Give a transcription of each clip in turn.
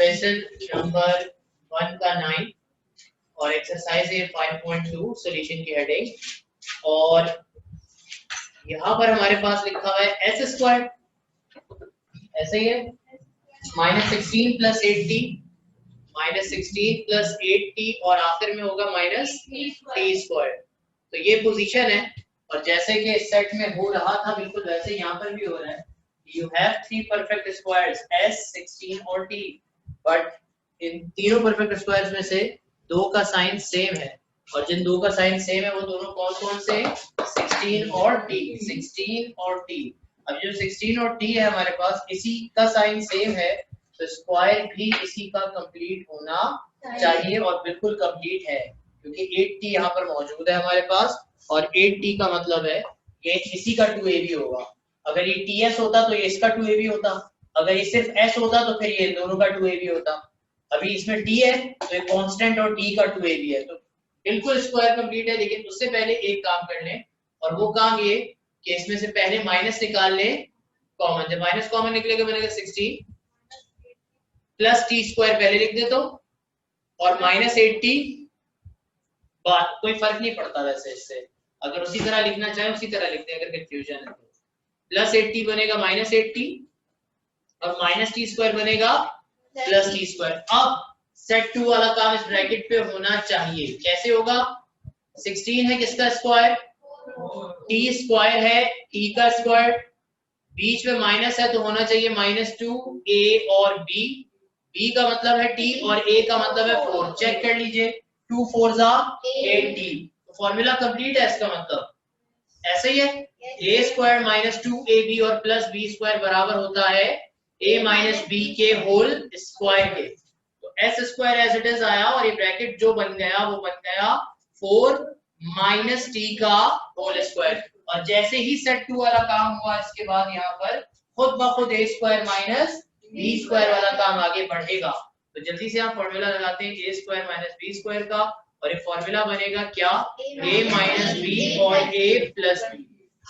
Question number 1 का 9 और exercise है 5.2 सॉल्यूशन की हेडिंग। और यहाँ पर हमारे पास लिखा हुआ है एस स्क्वायर, ऐसे ही है, -16 + 8t, -16 + 8t और आखिर में होगा -t²। तो ये पोजीशन है और जैसे कि इस सेट में हो रहा था बिल्कुल वैसे यहाँ पर भी हो रहा है। You have 3 perfect squares s, 16 और t, बट इन तीनों परफेक्ट स्क्वायर्स में से दो का साइन सेम है और जिन दो का साइन सेम है वो दोनों कौन कौन से? 16 और t, 16 और t। अब जो 16 और t है हमारे पास, इसी का साइन सेम है तो स्क्वायर भी इसी का कंप्लीट होना चाहिए और बिल्कुल कंप्लीट है क्योंकि 8t यहाँ पर मौजूद है हमारे पास और 8t का मतलब है ये इसी का 2ab होगा। अगर ये ts होता तो ये इसका 2ab होता, अगर ये सिर्फ s होता तो फिर ये दोनों का 2ab होता। अभी इसमें t है तो ये कांस्टेंट और t का 2ab है तो बिल्कुल स्क्वायर कंप्लीट है। लेकिन उससे पहले एक काम कर लें और वो काम ये कि इसमें से पहले माइनस निकाल लें कॉमन। जब माइनस कॉमन निकलेगा मैंने 16 + t² पहले लिख देता हूं और -8t बात कोई फर्क नहीं पड़ता वैसे इससे, अगर उसी तरह लिखना चाहे उसी तरह लिखते हैं अगर कंफ्यूजन है तो। +8t बनेगा -8t और -t² बनेगा +t²। अब सेट 2 वाला काम इस ब्रैकेट पे होना चाहिए। कैसे होगा? 16 है किसका स्क्वायर? t² है t का स्क्वायर, बीच में माइनस है तो होना चाहिए -2a और b, b का मतलब है t और a का मतलब है 4। चेक कर लीजिए 2 4 8t, तो फॉर्मूला कंप्लीट है। इसका मतलब ऐसे ही है, a² - 2ab और +b² बराबर होता है a - b के होल स्क्वायर के। तो s² एज इट इज आया और ये ब्रैकेट जो बन गया वो बन गया 4 - t का होल स्क्वायर। और जैसे ही सेट 2 वाला काम हुआ इसके बाद यहाँ पर खुद ब खुद a² - b² वाला काम आगे बढ़ेगा। तो जल्दी से आप फॉर्मूला लगाते हैं a² - b² का और ये फॉर्मूला बनेगा क्या? a - b और a + b।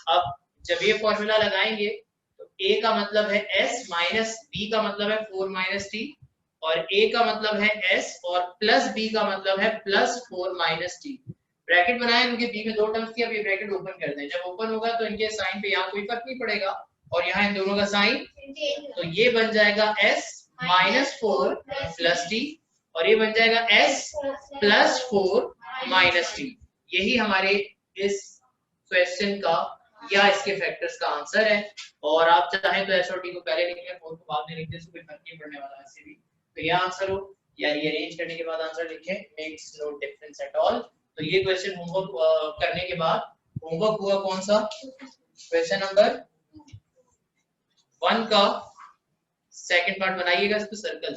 अब जब ये फॉर्मूला लगाएंगे तो a का मतलब है s, -b का मतलब है 4 - t और a का मतलब है s और +b का मतलब है +4 - t। ब्रैकेट बनाया क्योंकि b में दो टर्म्स थी। अब ये ब्रैकेट ओपन कर दें, जब ओपन होगा तो इनके साइन पे यहाँ कोई फर्क नहीं पड़ेगा और यहाँ इन दोनों का साइन, तो ये बन जाएगा s -4 + t और ये बन जाएगा s +4 - t। यही हमारे इस क्वेश्चन का या इसके फैक्टर्स का आंसर है। और आप चाहें तो s और t को पहले लिख लें, 4 को बाद में लिख दें, कोई फर्क नहीं पड़ने वाला ऐसे भी। तो ये आंसर हो या रीअरेंज करने के बाद आंसर लिखें, makes no difference at all. तो ये क्वेश्चन होमवर्क करने के बाद होमवर्क हुआ कौन सा? क्वेश्चन नंबर 1 का सेकंड पार्ट बनाइएगा, इस पे सर्कल।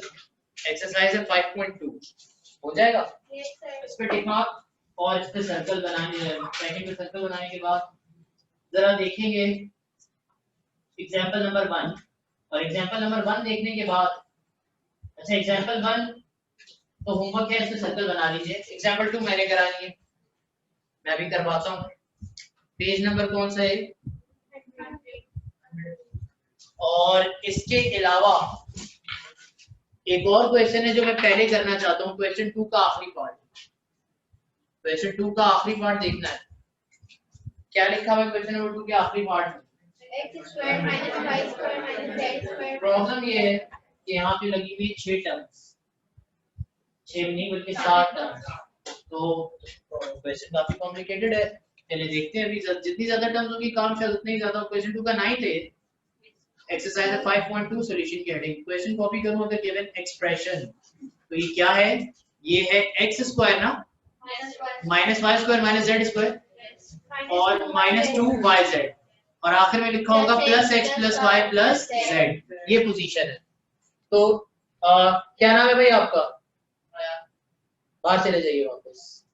एक्सरसाइज है 5.2 हो जाएगा। इस पे टिक मार्क और इस पे सर्कल बनाने, सेकंड पे सर्कल बनाने के बाद जरा देखेंगे एग्जांपल नंबर 1 और एग्जांपल नंबर 1 देखने के बाद, अच्छा एग्जांपल 1 तो होमवर्क है, इस पे सर्कल बना लीजिए। एग्जांपल 2 मैंने करानी है, मैं भी करवाता हूँ। पेज नंबर कौन सा है? और इसके अलावा एक और क्वेश्चन है जो मैं पहले करना चाहता हूँ, क्वेश्चन 2 का आखिरी पार्ट। क्वेश्चन 2 का आखिरी पार्ट देखना है, क्या लिखा हुआ है क्वेश्चन नंबर 2 के आखिरी पार्ट में? प्रॉब्लम ये है कि यहाँ पे लगी हुई 6 टर्म्स, 6 नहीं बल्कि 7 टर्म्स, तो क्वेश्चन काफी कॉम्प्लिकेटेड है। चलिए देखते हैं, अभी जितनी ज्यादा टर्म्स होगी काम शायद उतना ही ज्यादा। क्वेश्चन 2 का 9th है, एक्सरसाइज 5.2 सॉल्यूशन की हेडिंग। क्वेश्चन कॉपी करूं अगर गिवन एक्सप्रेशन, तो ये क्या है? ये है x² ना, -y² - z² और -2yz और आखिर में लिखा होगा +x + y + z। ये पोजीशन है। तो क्या नाम है भाई आपका? बाहर चले जाइए वापस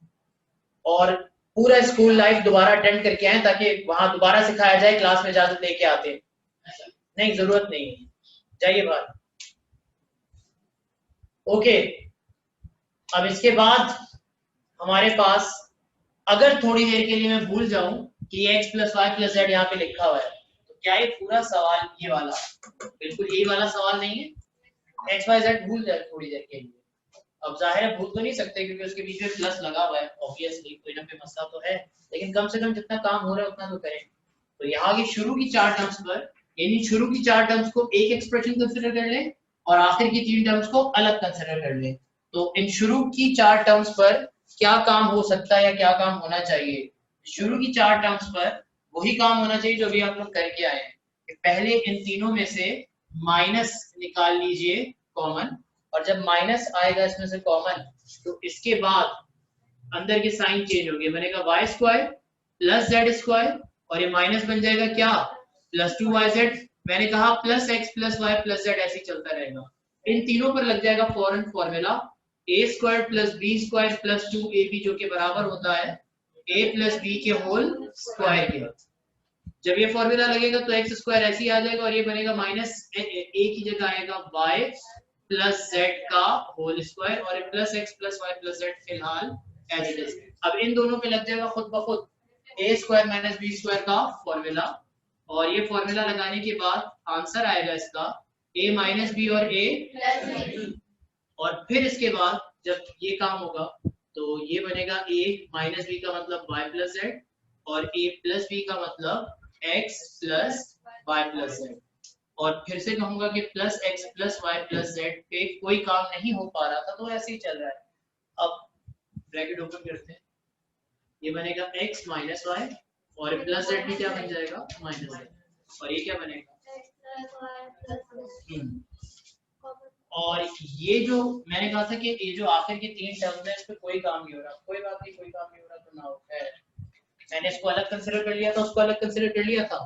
और पूरा स्कूल लाइफ दोबारा अटेंड करके आए ताकि वहां दोबारा सिखाया जाए। क्लास में इजाजत लेके आते हैं? नहीं, जरूरत नहीं है, जाइए बाहर। ओके, अब इसके बाद हमारे पास अगर थोड़ी देर के लिए मैं भूल जाऊं कि x + y + z यहाँ पे लिखा हुआ है, तो क्या ये पूरा सवाल ये वाला बिल्कुल यही वाला सवाल नहीं है? एक्स वाई जेड भूल जाए थोड़ी देर के लिए। अब जाहिर है भूल तो नहीं सकते क्योंकि उसके बीच में प्लस लगा हुआ है, ऑब्वियसली कोई ना कोई मसला तो है, लेकिन कम से कम जितना काम हो रहा है उतना तो करें। तो यहाँ की शुरू की 4 टर्म्स पर, यानी शुरू की 4 टर्म्स को एक एक्सप्रेशन कंसीडर कर लें और आखिर की 3 टर्म्स को अलग कंसीडर कर लें। तो इन शुरू की 4 टर्म्स पर क्या काम हो सकता है या क्या काम होना चाहिए? शुरू की 4 टर्म्स पर वही काम होना चाहिए जो भी आप लोग करके आए हैं कि पहले इन तीनों में से माइनस निकाल लीजिए कॉमन, और जब माइनस आएगा इसमें से कॉमन तो इसके बाद अंदर के साइन चेंज हो गए, बनेगा y square plus z square, और ये माइनस बन जाएगा क्या, प्लस 2yz। मैंने कहा plus x plus y plus z ऐसे ही चलता रहेगा। इन तीनों पर लग जाएगा फॉरन formula a square plus b square plus 2ab जो कि बराबर होता है a प्लस बी के होल स्क्वायर के। जब ये फॉर्मूला लगेगा तो एक्स स्क्वायर ऐसे ही आ जाएगा और ये बनेगा माइनस a की जगह आएगा y प्लस जेड का होल स्क्वायर, और plus x plus y plus z फिलहाल एज इट इज। अब इन दोनों पे लग जाएगा खुद ब खुद a square minus b square का फॉर्मूला, और ये फॉर्मूला लगाने के बाद आंसर आएगा इसका a माइनस बी और a प्लस बी, और फिर इसके बाद जब ये काम होगा तो ये बनेगा a माइनस बी का मतलब y प्लस जेड और a प्लस बी का मतलब x plus y plus z. और फिर से कहूंगा कि plus x plus y plus z पे कोई काम नहीं हो पा रहा था तो ऐसे ही चल रहा है। अब ब्रैकेट ओपन करते हैं, ये बनेगा x माइनस वाई और प्लस जेड भी क्या बन जाएगा माइनस जेड, और ये क्या बनेगा और ये जो मैंने कहा था कि ये जो आखिर की 3 टर्म है इस पे कोई काम नहीं हो रहा, कोई बात नहीं, कोई काम नहीं हो रहा तो ना हो, मैंने इसको अलग कंसीडर कर लिया था, उसको अलग कंसीडर कर लिया था,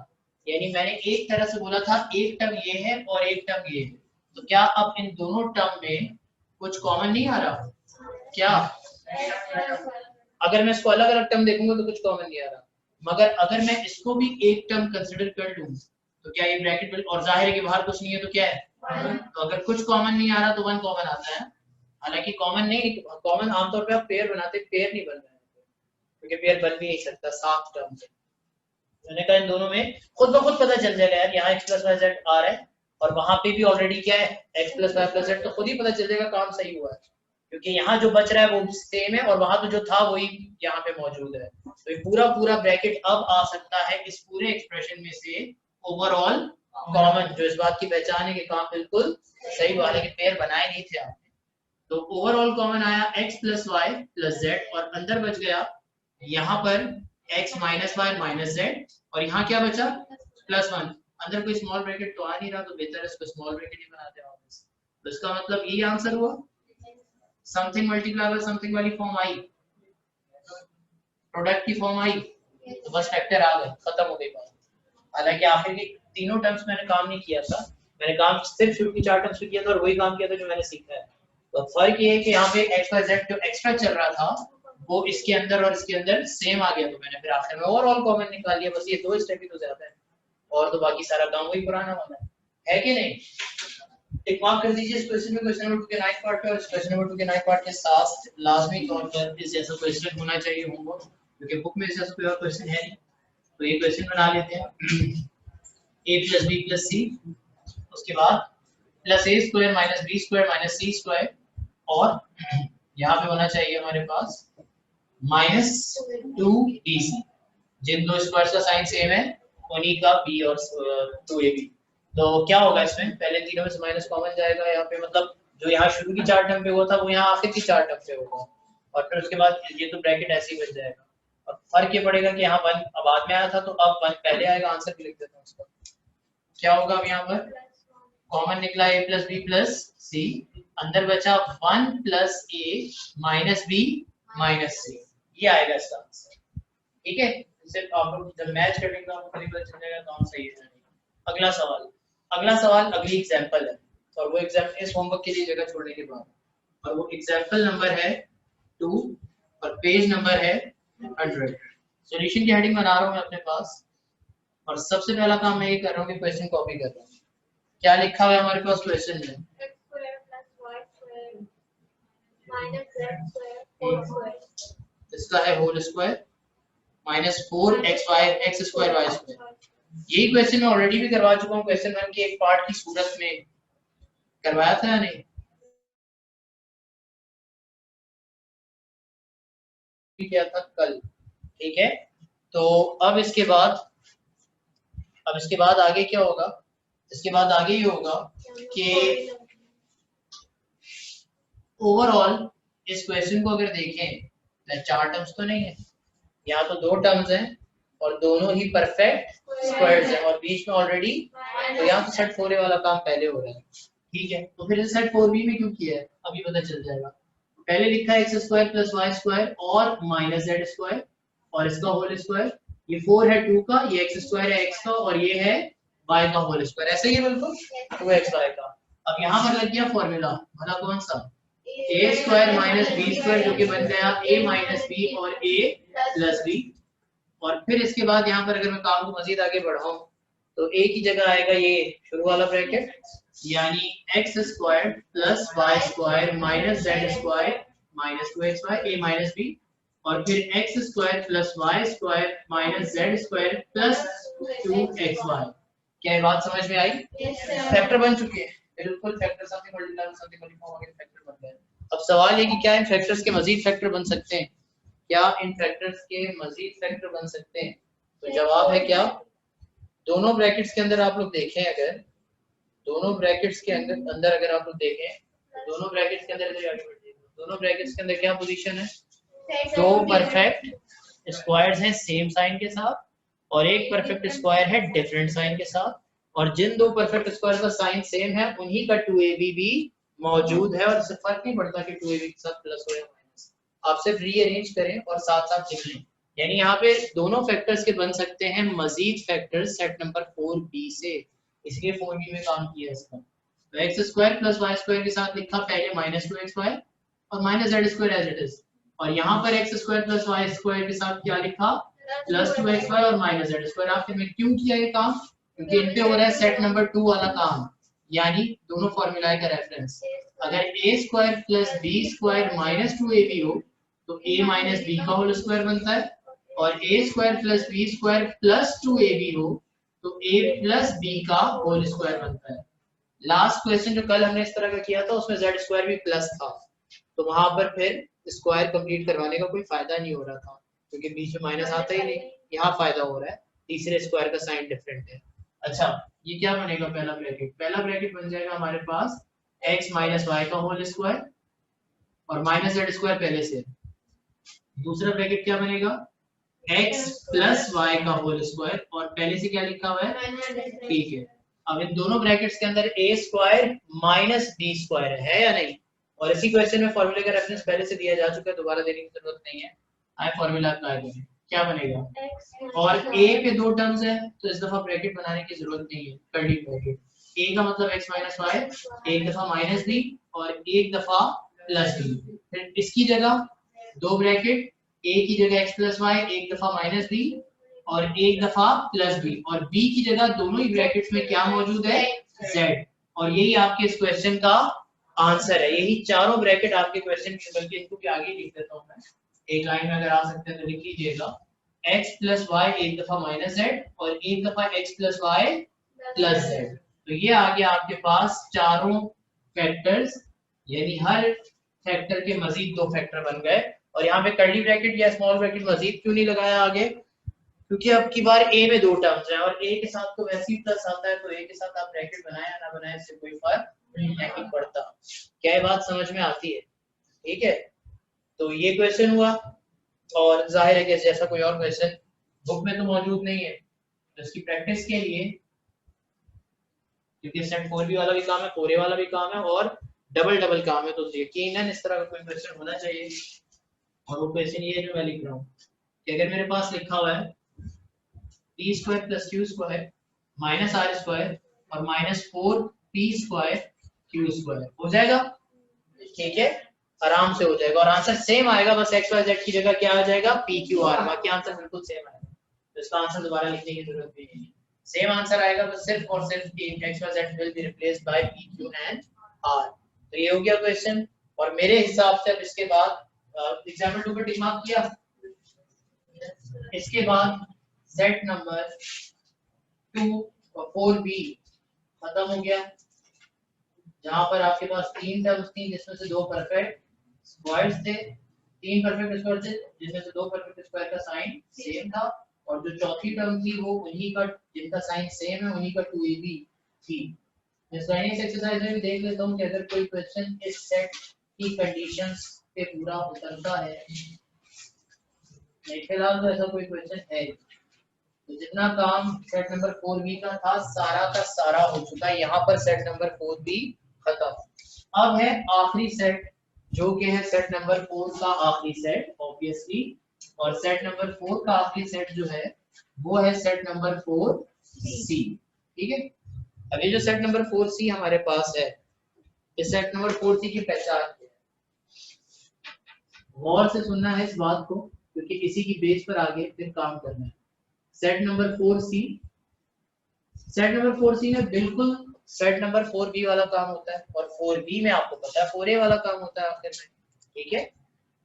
यानी मैंने एक तरह से बोला था एक टर्म ये है और एक टर्म ये है, तो क्या अब इन दोनों टर्म में कुछ कॉमन नहीं आ रहा? क्या अगर मैं इसको अलग अलग टर्म देखूंगा तो कुछ कॉमन नहीं आ रहा, मगर अगर मैं इसको भी एक टर्म कंसीडर कर लूं तो क्या ये ब्रैकेट में, और जाहिर है कि बाहर कुछ नहीं है तो क्या है, तो अगर कुछ कॉमन नहीं आ रहा तो 1 कॉमन आता है। हालांकि कॉमन नहीं, कॉमन आमतौर पे आप पेयर बनाते, पेयर नहीं बन रहा है क्योंकि पेयर बन भी नहीं सकता 7 टर्म से। मैंने कहा इन दोनों में खुद ब खुद पता चल जाएगा यार, यहाँ x प्लस वाई जेड आ रहा है और वहां पे भी ऑलरेडी क्या है x plus y plus z, तो खुद ही पता चल जाएगा काम सही हुआ है क्योंकि यहाँ जो बच रहा है वो भी सेम है और वहां तो जो था वही यहाँ पे मौजूद है। तो ये पूरा पूरा ब्रैकेट अब आ सकता है इस पूरे एक्सप्रेशन में से ओवरऑल कॉमन, जो इस बात की पहचान है कि काम बिल्कुल सही बात है कि पेयर बनाए नहीं थे आपने। तो ओवरऑल कॉमन आया x plus y plus z और अंदर बच गया यहाँ पर x minus y minus z, और यहाँ क्या बचा प्लस 1। अंदर कोई स्मॉल ब्रैकेट तो आ नहीं रहा तो बेहतर है इसको स्मॉल ब्रैकेट ही बनाते हैं। तो इसका मतलब यही आंसर हुआ, समथिंग मल्टीप्लाई बाय समथिंग वाली फॉर्म आई, प्रोडक्ट की फॉर्म आई, तो बस फैक्टर आ गए, खत्म हो गई बात। हालांकि आखिर की तीनों टर्म्स मैंने काम नहीं किया था, मैंने काम सिर्फ शुरू की 4 टर्म्स पे किया था और वही काम किया था जो मैंने सीखा है। तो फर्क ये है कि यहाँ पे एक्स वाई जेड जो एक्स्ट्रा चल रहा था वो इसके अंदर और इसके अंदर सेम आ गया, तो मैंने फिर आखिर में ओवरऑल कॉमन निकाल लिया, बस ये 2 स्टेप ही तो ज्यादा है और तो बाकी सारा काम वही पुराना वाला है कि नहीं। टिक मार्क कर दीजिए इस क्वेश्चन में, क्वेश्चन नंबर 2 के 9 पार्ट पे, और इस क्वेश्चन नंबर 2 के 9 पार्ट के साथ लाजमी तौर पर इस जैसा क्वेश्चन होना चाहिए होमवर्क, क्योंकि बुक में इस जैसा कोई और क्वेश्चन है नहीं। तो ये क्वेश्चन बना लेते हैं a plus b plus c, उसके बाद plus a square minus b square minus c square, और यहाँ पे होना चाहिए हमारे पास माइनस 2bc, जिन दो स्क्वायर्स का साइन सेम है उन्हीं का b और 2ab। तो क्या होगा इसमें, पहले तीनों में से माइनस कॉमन जाएगा यहाँ पे, मतलब जो यहाँ शुरू की 4 टर्म पे हुआ था वो यहाँ आखिर की 4 टर्म पे होगा, और फिर उसके बाद ये तो ब्रैकेट ऐसे ही बन जाएगा। और फर्क ये पड़ेगा कि यहाँ 1 अब बाद में आया था तो अब 1 पहले आएगा, आंसर भी लिख देता हूँ उसका। क्या होगा अब यहाँ पर कॉमन निकला a plus b plus c, अंदर बचा 1 plus a minus b minus c, ये आएगा इसका आंसर। ठीक है, सिर्फ आप लोग जब मैच करेंगे तो आपको पता चल जाएगा काम सही है। अगला सवाल, अगला सवाल अगली एग्जांपल है, और वो एग्जांपल इस होमवर्क के लिए जगह छोड़ने के बाद, और वो एग्जांपल नंबर है 2 और पेज नंबर है 100। सॉल्यूशन की हेडिंग बना रहा हूं मैं अपने पास, और सबसे पहला काम मैं ये कर रहा हूं कि क्वेश्चन कॉपी कर रहा हूं। क्या लिखा हुआ है हमारे पास क्वेश्चन में, इसका है whole square minus 4xy x square y square. यही क्वेश्चन मैं ऑलरेडी भी करवा चुका हूँ क्वेश्चन 1 के एक पार्ट की सूरत में, करवाया था या नहीं? किया था कल, ठीक है। तो अब इसके बाद आगे क्या होगा? इसके बाद आगे ये होगा कि ओवरऑल इस क्वेश्चन को अगर देखें तो 4 टर्म्स तो नहीं है, यहाँ तो 2 टर्म्स हैं और दोनों ही परफेक्ट स्क्वायर्स हैं और बीच में ऑलरेडी, तो यहाँ तो सेट 4a वाला काम पहले हो रहा है, ठीक है। तो फिर सेट 4b में क्यों किया है अभी पता चल जाएगा। पहले लिखा है x square plus y square और माइनस जेड स्क्वायर और इसका होल स्क्वायर, ये 4 है 2 का, ये x स्क्वायर है x का और ये है y का होल स्क्वायर, ऐसे ही है बिल्कुल 2xy का। अब यहाँ पर लग गया फॉर्मूला, भला कौन सा? a square minus b square जो कि बन गया a माइनस बी और a प्लस बी। और फिर इसके बाद यहाँ पर अगर मैं काम को मजीद आगे बढ़ाऊं तो a की जगह आएगा ये शुरू वाला ब्रैकेट, यानी x square plus y square minus z square minus 2xy a minus b, और फिर x square plus y square minus z square plus 2xy। क्या ये बात समझ में आई? फैक्टर बन चुके हैं, बिल्कुल factor something multiply something multiply हो गया, फैक्टर बन गए। अब सवाल ये कि क्या इन फैक्टर्स के मजीद फैक्टर बन सकते हैं? क्या इन फैक्टर्स के मजीद फैक्टर बन सकते हैं? तो जवाब है क्या, दोनों ब्रैकेट्स के अंदर आप लोग देखें, अगर दोनों ब्रैकेट्स के अंदर अगर आप लोग देखें, दोनों ब्रैकेट्स के अंदर दोनों ब्रैकेट्स के अंदर क्या पोजीशन है? दो परफेक्ट स्क्वायर्स हैं सेम साइन के साथ और एक परफेक्ट स्क्वायर है डिफरेंट साइन के साथ, और जिन दो परफेक्ट स्क्वायर का साइन सेम है उन्हीं का 2ab भी मौजूद है, और इससे फर्क नहीं पड़ता कि 2ab के साथ प्लस हो या माइनस, आप सिर्फ रीअरेंज करें और साथ साथ लिख लें। यानी यहाँ पे दोनों फैक्टर्स के बन सकते हैं मजीद फैक्टर्स सेट नंबर 4b से, इसलिए 4b में काम किया इसका। तो x square plus y square के साथ लिखा पहले माइनस 2xy और minus z square as it is, और यहाँ पर x square plus y square के साथ क्या लिखा? प्लस 2xy और माइनस जेड स्क्वायर। आखिर में क्यों किया ये काम? क्योंकि इन पे हो रहा है सेट नंबर 2 वाला काम, यानी दोनों फॉर्मूला का रेफरेंस। अगर a square plus b square minus 2ab हो तो a माइनस b का होल स्क्वायर बनता है, और a square plus b square plus 2ab हो तो a प्लस b का होल स्क्वायर बनता है। लास्ट क्वेश्चन जो कल हमने इस तरह का किया था उसमें z स्क्वायर भी प्लस था, तो वहां पर फिर स्क्वायर कंप्लीट करवाने का कोई फायदा नहीं हो रहा था क्योंकि बीच में माइनस आता ही नहीं, यहाँ फायदा हो रहा है, तीसरे स्क्वायर का साइन डिफरेंट है। अच्छा, ये क्या बनेगा? पहला ब्रैकेट बन जाएगा हमारे पास x माइनस वाई का होल स्क्वायर और माइनस जेड स्क्वायर पहले से। दूसरा ब्रैकेट क्या बनेगा? x प्लस वाई का होल स्क्वायर और पहले से क्या लिखा हुआ है? ठीक है। अब इन दोनों ब्रैकेट्स के अंदर a square minus b square है या नहीं? और इसी क्वेश्चन में फॉर्मूले का रेफरेंस पहले से दिया जा चुका है, दोबारा देने की जरूरत नहीं है। आए फॉर्मूला अप्लाई करें, क्या बनेगा? और a पे 2 टर्म्स है तो इस दफा ब्रैकेट बनाने की जरूरत नहीं है, कर्ली ब्रैकेट। a का मतलब x माइनस वाई, एक दफा माइनस b और एक दफा प्लस b। फिर इसकी जगह दो ब्रैकेट, a की जगह x प्लस वाई, एक दफा माइनस b और एक दफा प्लस b, और b की जगह दोनों ही ब्रैकेट्स में क्या मौजूद है? z। और यही आपके इस क्वेश्चन का आंसर है, यही चारों ब्रैकेट आपके क्वेश्चन के, बल्कि इसको भी आगे लिख देता हूं मैं, एक लाइन में अगर आ सकते हैं तो लिख लीजिएगा, x प्लस वाई एक दफा माइनस जेड और एक दफा x plus y plus z. तो ये आ गया आपके पास चारों फैक्टर्स, यानी हर फैक्टर के मजीद 2 फैक्टर बन गए। और यहाँ पे कर्ली ब्रैकेट या स्मॉल ब्रैकेट मजीद क्यों नहीं लगाया आगे? क्योंकि अब की बार a में 2 टर्म्स है और a के साथ तो वैसे ही प्लस आता है, तो a के साथ आप ब्रैकेट बनाए या ना बनाए इससे कोई फर्क नहीं पड़ता। क्या ये बात समझ में आती है? ठीक है, तो ये क्वेश्चन हुआ, और जाहिर है कि जैसा कोई और क्वेश्चन बुक में तो मौजूद नहीं है, तो इसकी प्रैक्टिस के लिए, क्योंकि सेट 4b वाला भी काम है, 4a वाला भी काम है और डबल डबल काम है, तो यकीनन इस तरह का कोई क्वेश्चन होना चाहिए। और वो क्वेश्चन ये जो मैं लिख रहा हूँ कि अगर मेरे पास लिखा हुआ है p square plus q square minus r square और minus 4p square q square, हो जाएगा? ठीक है, आराम से हो जाएगा और आंसर सेम आएगा, बस x y z की जगह क्या आ जाएगा? p q r, बाकी आंसर बिल्कुल सेम आएगा, तो इसका आंसर दोबारा लिखने की जरूरत भी नहीं है, सेम आंसर आएगा, बस सिर्फ और सिर्फ x y z will be replaced by p q and r। तो ये हो गया क्वेश्चन, और मेरे हिसाब से अब इसके बाद एग्जाम्पल 2 पे टिक मार्क किया, इसके बाद सेट नंबर 2 और 4b खत्म हो गया। जहां पर आपके पास 3 टर्म्स थी जिसमें से 2 परफेक्ट स्क्वायर्स थे, 3 परफेक्ट स्क्वायर थे जिसमें से 2 परफेक्ट स्क्वायर का साइन सेम था, और जो चौथी टर्म थी वो उन्हीं का जिनका साइन सेम है उन्हीं का 2ab थी। मैं साइनिंग एक्सरसाइज में भी देख लेता हूँ कि अगर कोई क्वेश्चन इस सेट की कंडीशंस पे पूरा उतरता है, नहीं फिलहाल तो ऐसा कोई क्वेश्चन है। तो जितना काम सेट नंबर 4b का था सारा हो चुका है, यहाँ पर सेट नंबर 4b खत्म। अब है आखिरी सेट जो कि है सेट नंबर 4 का आखिरी सेट ऑब्वियसली, और सेट नंबर 4 का आखिरी सेट जो है वो है सेट नंबर 4c। ठीक है, अब ये जो सेट नंबर 4c हमारे पास है, इस सेट नंबर 4c की पहचान क्या है? गौर से सुनना है इस बात को क्योंकि इसी की बेस पर आगे फिर काम करना है। Set number 4c, set number 4c में बिल्कुल सेट नंबर 4b वाला काम होता है, और 4b में आपको पता है 4a वाला काम होता है आखिर में। ठीक है,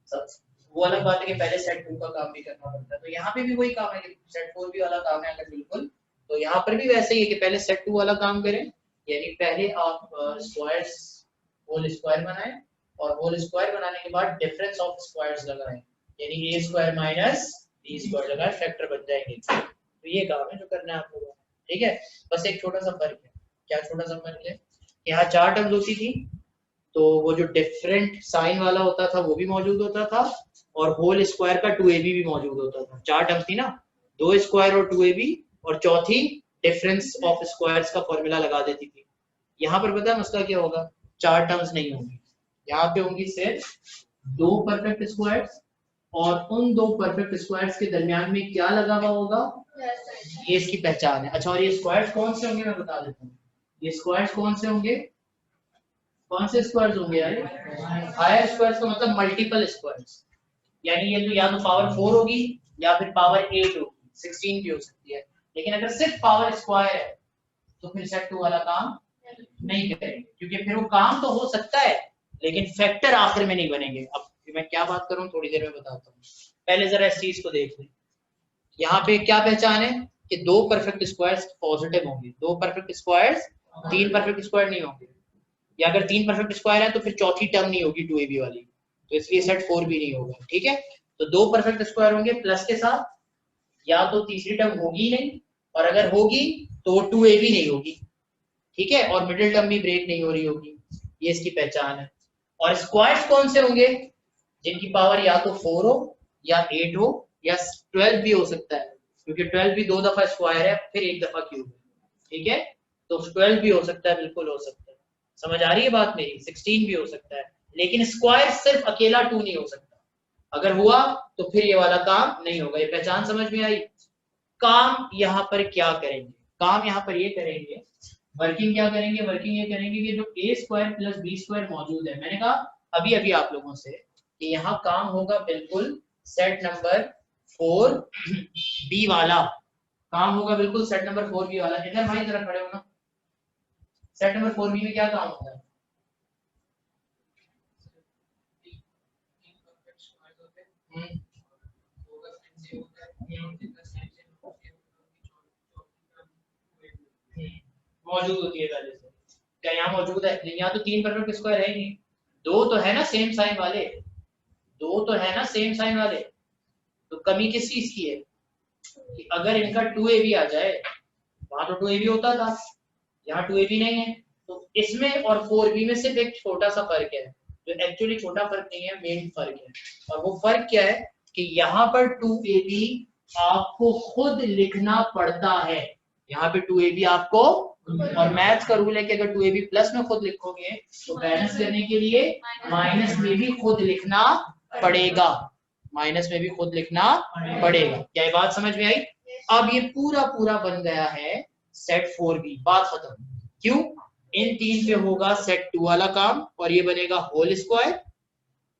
सब वो अलग बात है कि पहले सेट 2 का काम भी करना पड़ता है, तो यहाँ पे भी वही काम है कि सेट 4b वाला काम है अगर बिल्कुल, तो यहाँ पर भी वैसे ही है कि पहले सेट 2 वाला काम करें, यानी पहले आप स्क्वायर्स होल स्क्वायर बनाएं, और होल स्क्वायर बनाने के बाद डिफरेंस ऑफ स्क्वायर्स लगाएं, यानी a square minus b square लगाएं, फैक्टर बन जाएंगे। तो ये काम है जो करना है आप लोगों को। ठीक है, बस एक छोटा सा फर्क है। क्या छोटा सा फर्क है? यहाँ 4 टर्म्स होती थी, तो वो जो डिफरेंट साइन वाला होता था वो भी मौजूद होता था, और होल स्क्वायर का 2ab भी मौजूद होता था। 4 टर्म्स थी ना, 2 स्क्वायर और 2ab, और चौथी डिफरेंस ऑफ स्क्वायर्स का फॉर्मूला लगा देती थी। यहाँ पर पता है मसला क्या होगा? 4 टर्म्स नहीं होंगी, यहाँ पे होंगी सिर्फ 2 परफेक्ट स्क्वायर्स, और उन 2 परफेक्ट स्क्वायर्स के दरमियान में क्या लगा हुआ होगा, ये इसकी पहचान है। अच्छा, और ये स्क्वायर्स कौन से होंगे मैं बता देता हूँ। ये स्क्वायर्स कौन से होंगे? कौन से स्क्वायर्स होंगे यार? हायर स्क्वायर्स का मतलब मल्टीपल स्क्वायर्स, यानी ये तो या तो पावर 4 होगी या फिर पावर 8 होगी, 16 भी हो सकती है, लेकिन अगर सिर्फ पावर स्क्वायर है तो फिर सेट 2 वाला काम नहीं करेंगे, क्योंकि फिर वो काम तो हो सकता है लेकिन फैक्टर आखिर में नहीं बनेंगे। अब मैं क्या बात करूं थोड़ी देर में बताता हूँ, पहले जरा इस चीज को देख लें। यहाँ पे क्या पहचान है कि 2 परफेक्ट स्क्वायर्स पॉजिटिव होंगे, 2 परफेक्ट स्क्वायर्स, 3 परफेक्ट स्क्वायर नहीं होंगे, या अगर 3 परफेक्ट स्क्वायर है तो फिर चौथी टर्म नहीं होगी 2ab वाली, तो इसलिए सेट 4 भी नहीं होगा। ठीक है, तो 2 परफेक्ट स्क्वायर होंगे प्लस के साथ, या तो तीसरी टर्म होगी नहीं, और अगर होगी तो 2ab नहीं होगी। ठीक है, और मिडिल टर्म भी ब्रेक नहीं हो रही होगी, ये इसकी पहचान है। और स्क्वायर्स कौन से होंगे? जिनकी पावर या तो 4 हो या 8 हो या 12 भी हो सकता है, क्योंकि 12 भी 2 दफा स्क्वायर है फिर 1 दफा क्यूब है। ठीक है, तो 12 भी हो सकता है, बिल्कुल हो सकता है। समझ आ रही है बात मेरी? 16 भी हो सकता है, लेकिन स्क्वायर सिर्फ अकेला 2 नहीं हो सकता। अगर हुआ तो फिर ये वाला काम नहीं होगा। ये पहचान समझ में आई? काम यहाँ पर क्या करेंगे? काम यहाँ पर ये करेंगे, वर्किंग क्या करेंगे? वर्किंग ये करेंगे कि जो a square plus b square मौजूद है, मैंने कहा अभी अभी आप लोगों से कि यहाँ काम होगा बिल्कुल सेट नंबर 4b वाला काम होगा, बिल्कुल सेट नंबर 4b वाला। इधर भाई जरा खड़े हो ना, सेट नंबर 4b में क्या काम होता है? मौजूद होती है पहले से, क्या यहाँ मौजूद है? यहाँ तो 3 परफेक्ट स्क्वायर है ही नहीं, 2 तो है ना सेम साइन वाले, 2 तो है ना सेम साइन वाले, तो कमी किस चीज की है कि अगर इनका 2ab आ जाए, वहां तो 2ab होता था, यहाँ 2ab नहीं है, तो इसमें और 4b में सिर्फ एक छोटा सा फर्क है, जो एक्चुअली छोटा फर्क नहीं है, मेन फर्क है। और वो फर्क क्या है कि यहाँ पर 2ab आपको खुद लिखना पड़ता है, यहाँ पे 2ab आपको, और मैथ का रूल है कि अगर 2ab प्लस में खुद लिखोगे तो बैलेंस करने के लिए माइनस में भी खुद लिखना पड़ेगा, माइनस में भी खुद लिखना पड़ेगा। क्या ये बात समझ में आई? अब ये पूरा पूरा बन गया है सेट 4b, बात खत्म। क्यों? इन 3 पे होगा सेट 2 वाला काम, और ये बनेगा होल स्क्वायर,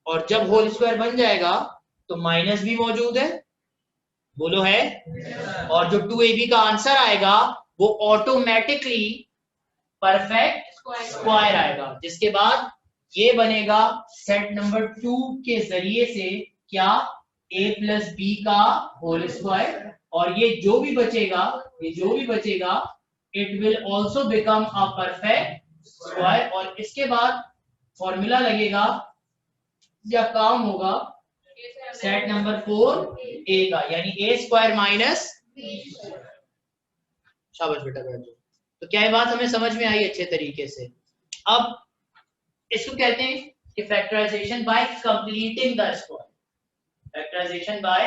और जब होल स्क्वायर बन जाएगा तो माइनस भी मौजूद है, बोलो है, और जो 2ab का आंसर आएगा वो ऑटोमेटिकली परफेक्ट स्क्वायर आएगा, जिसके बाद ये बनेगा सेट नंबर 2 के जरिए से क्या, a प्लस बी का होल स्क्वायर, और ये जो भी बचेगा, ये जो भी बचेगा, it will also become a perfect square, और इसके बाद फॉर्मूला लगेगा या काम होगा सेट नंबर 4A का, यानी A स्क्वायर माइनस। शाबाश बेटा, बैठ जाओ। तो क्या ये बात हमें समझ में आई अच्छे तरीके से? अब इसको कहते हैं कि factorization by completing the square. Factorization by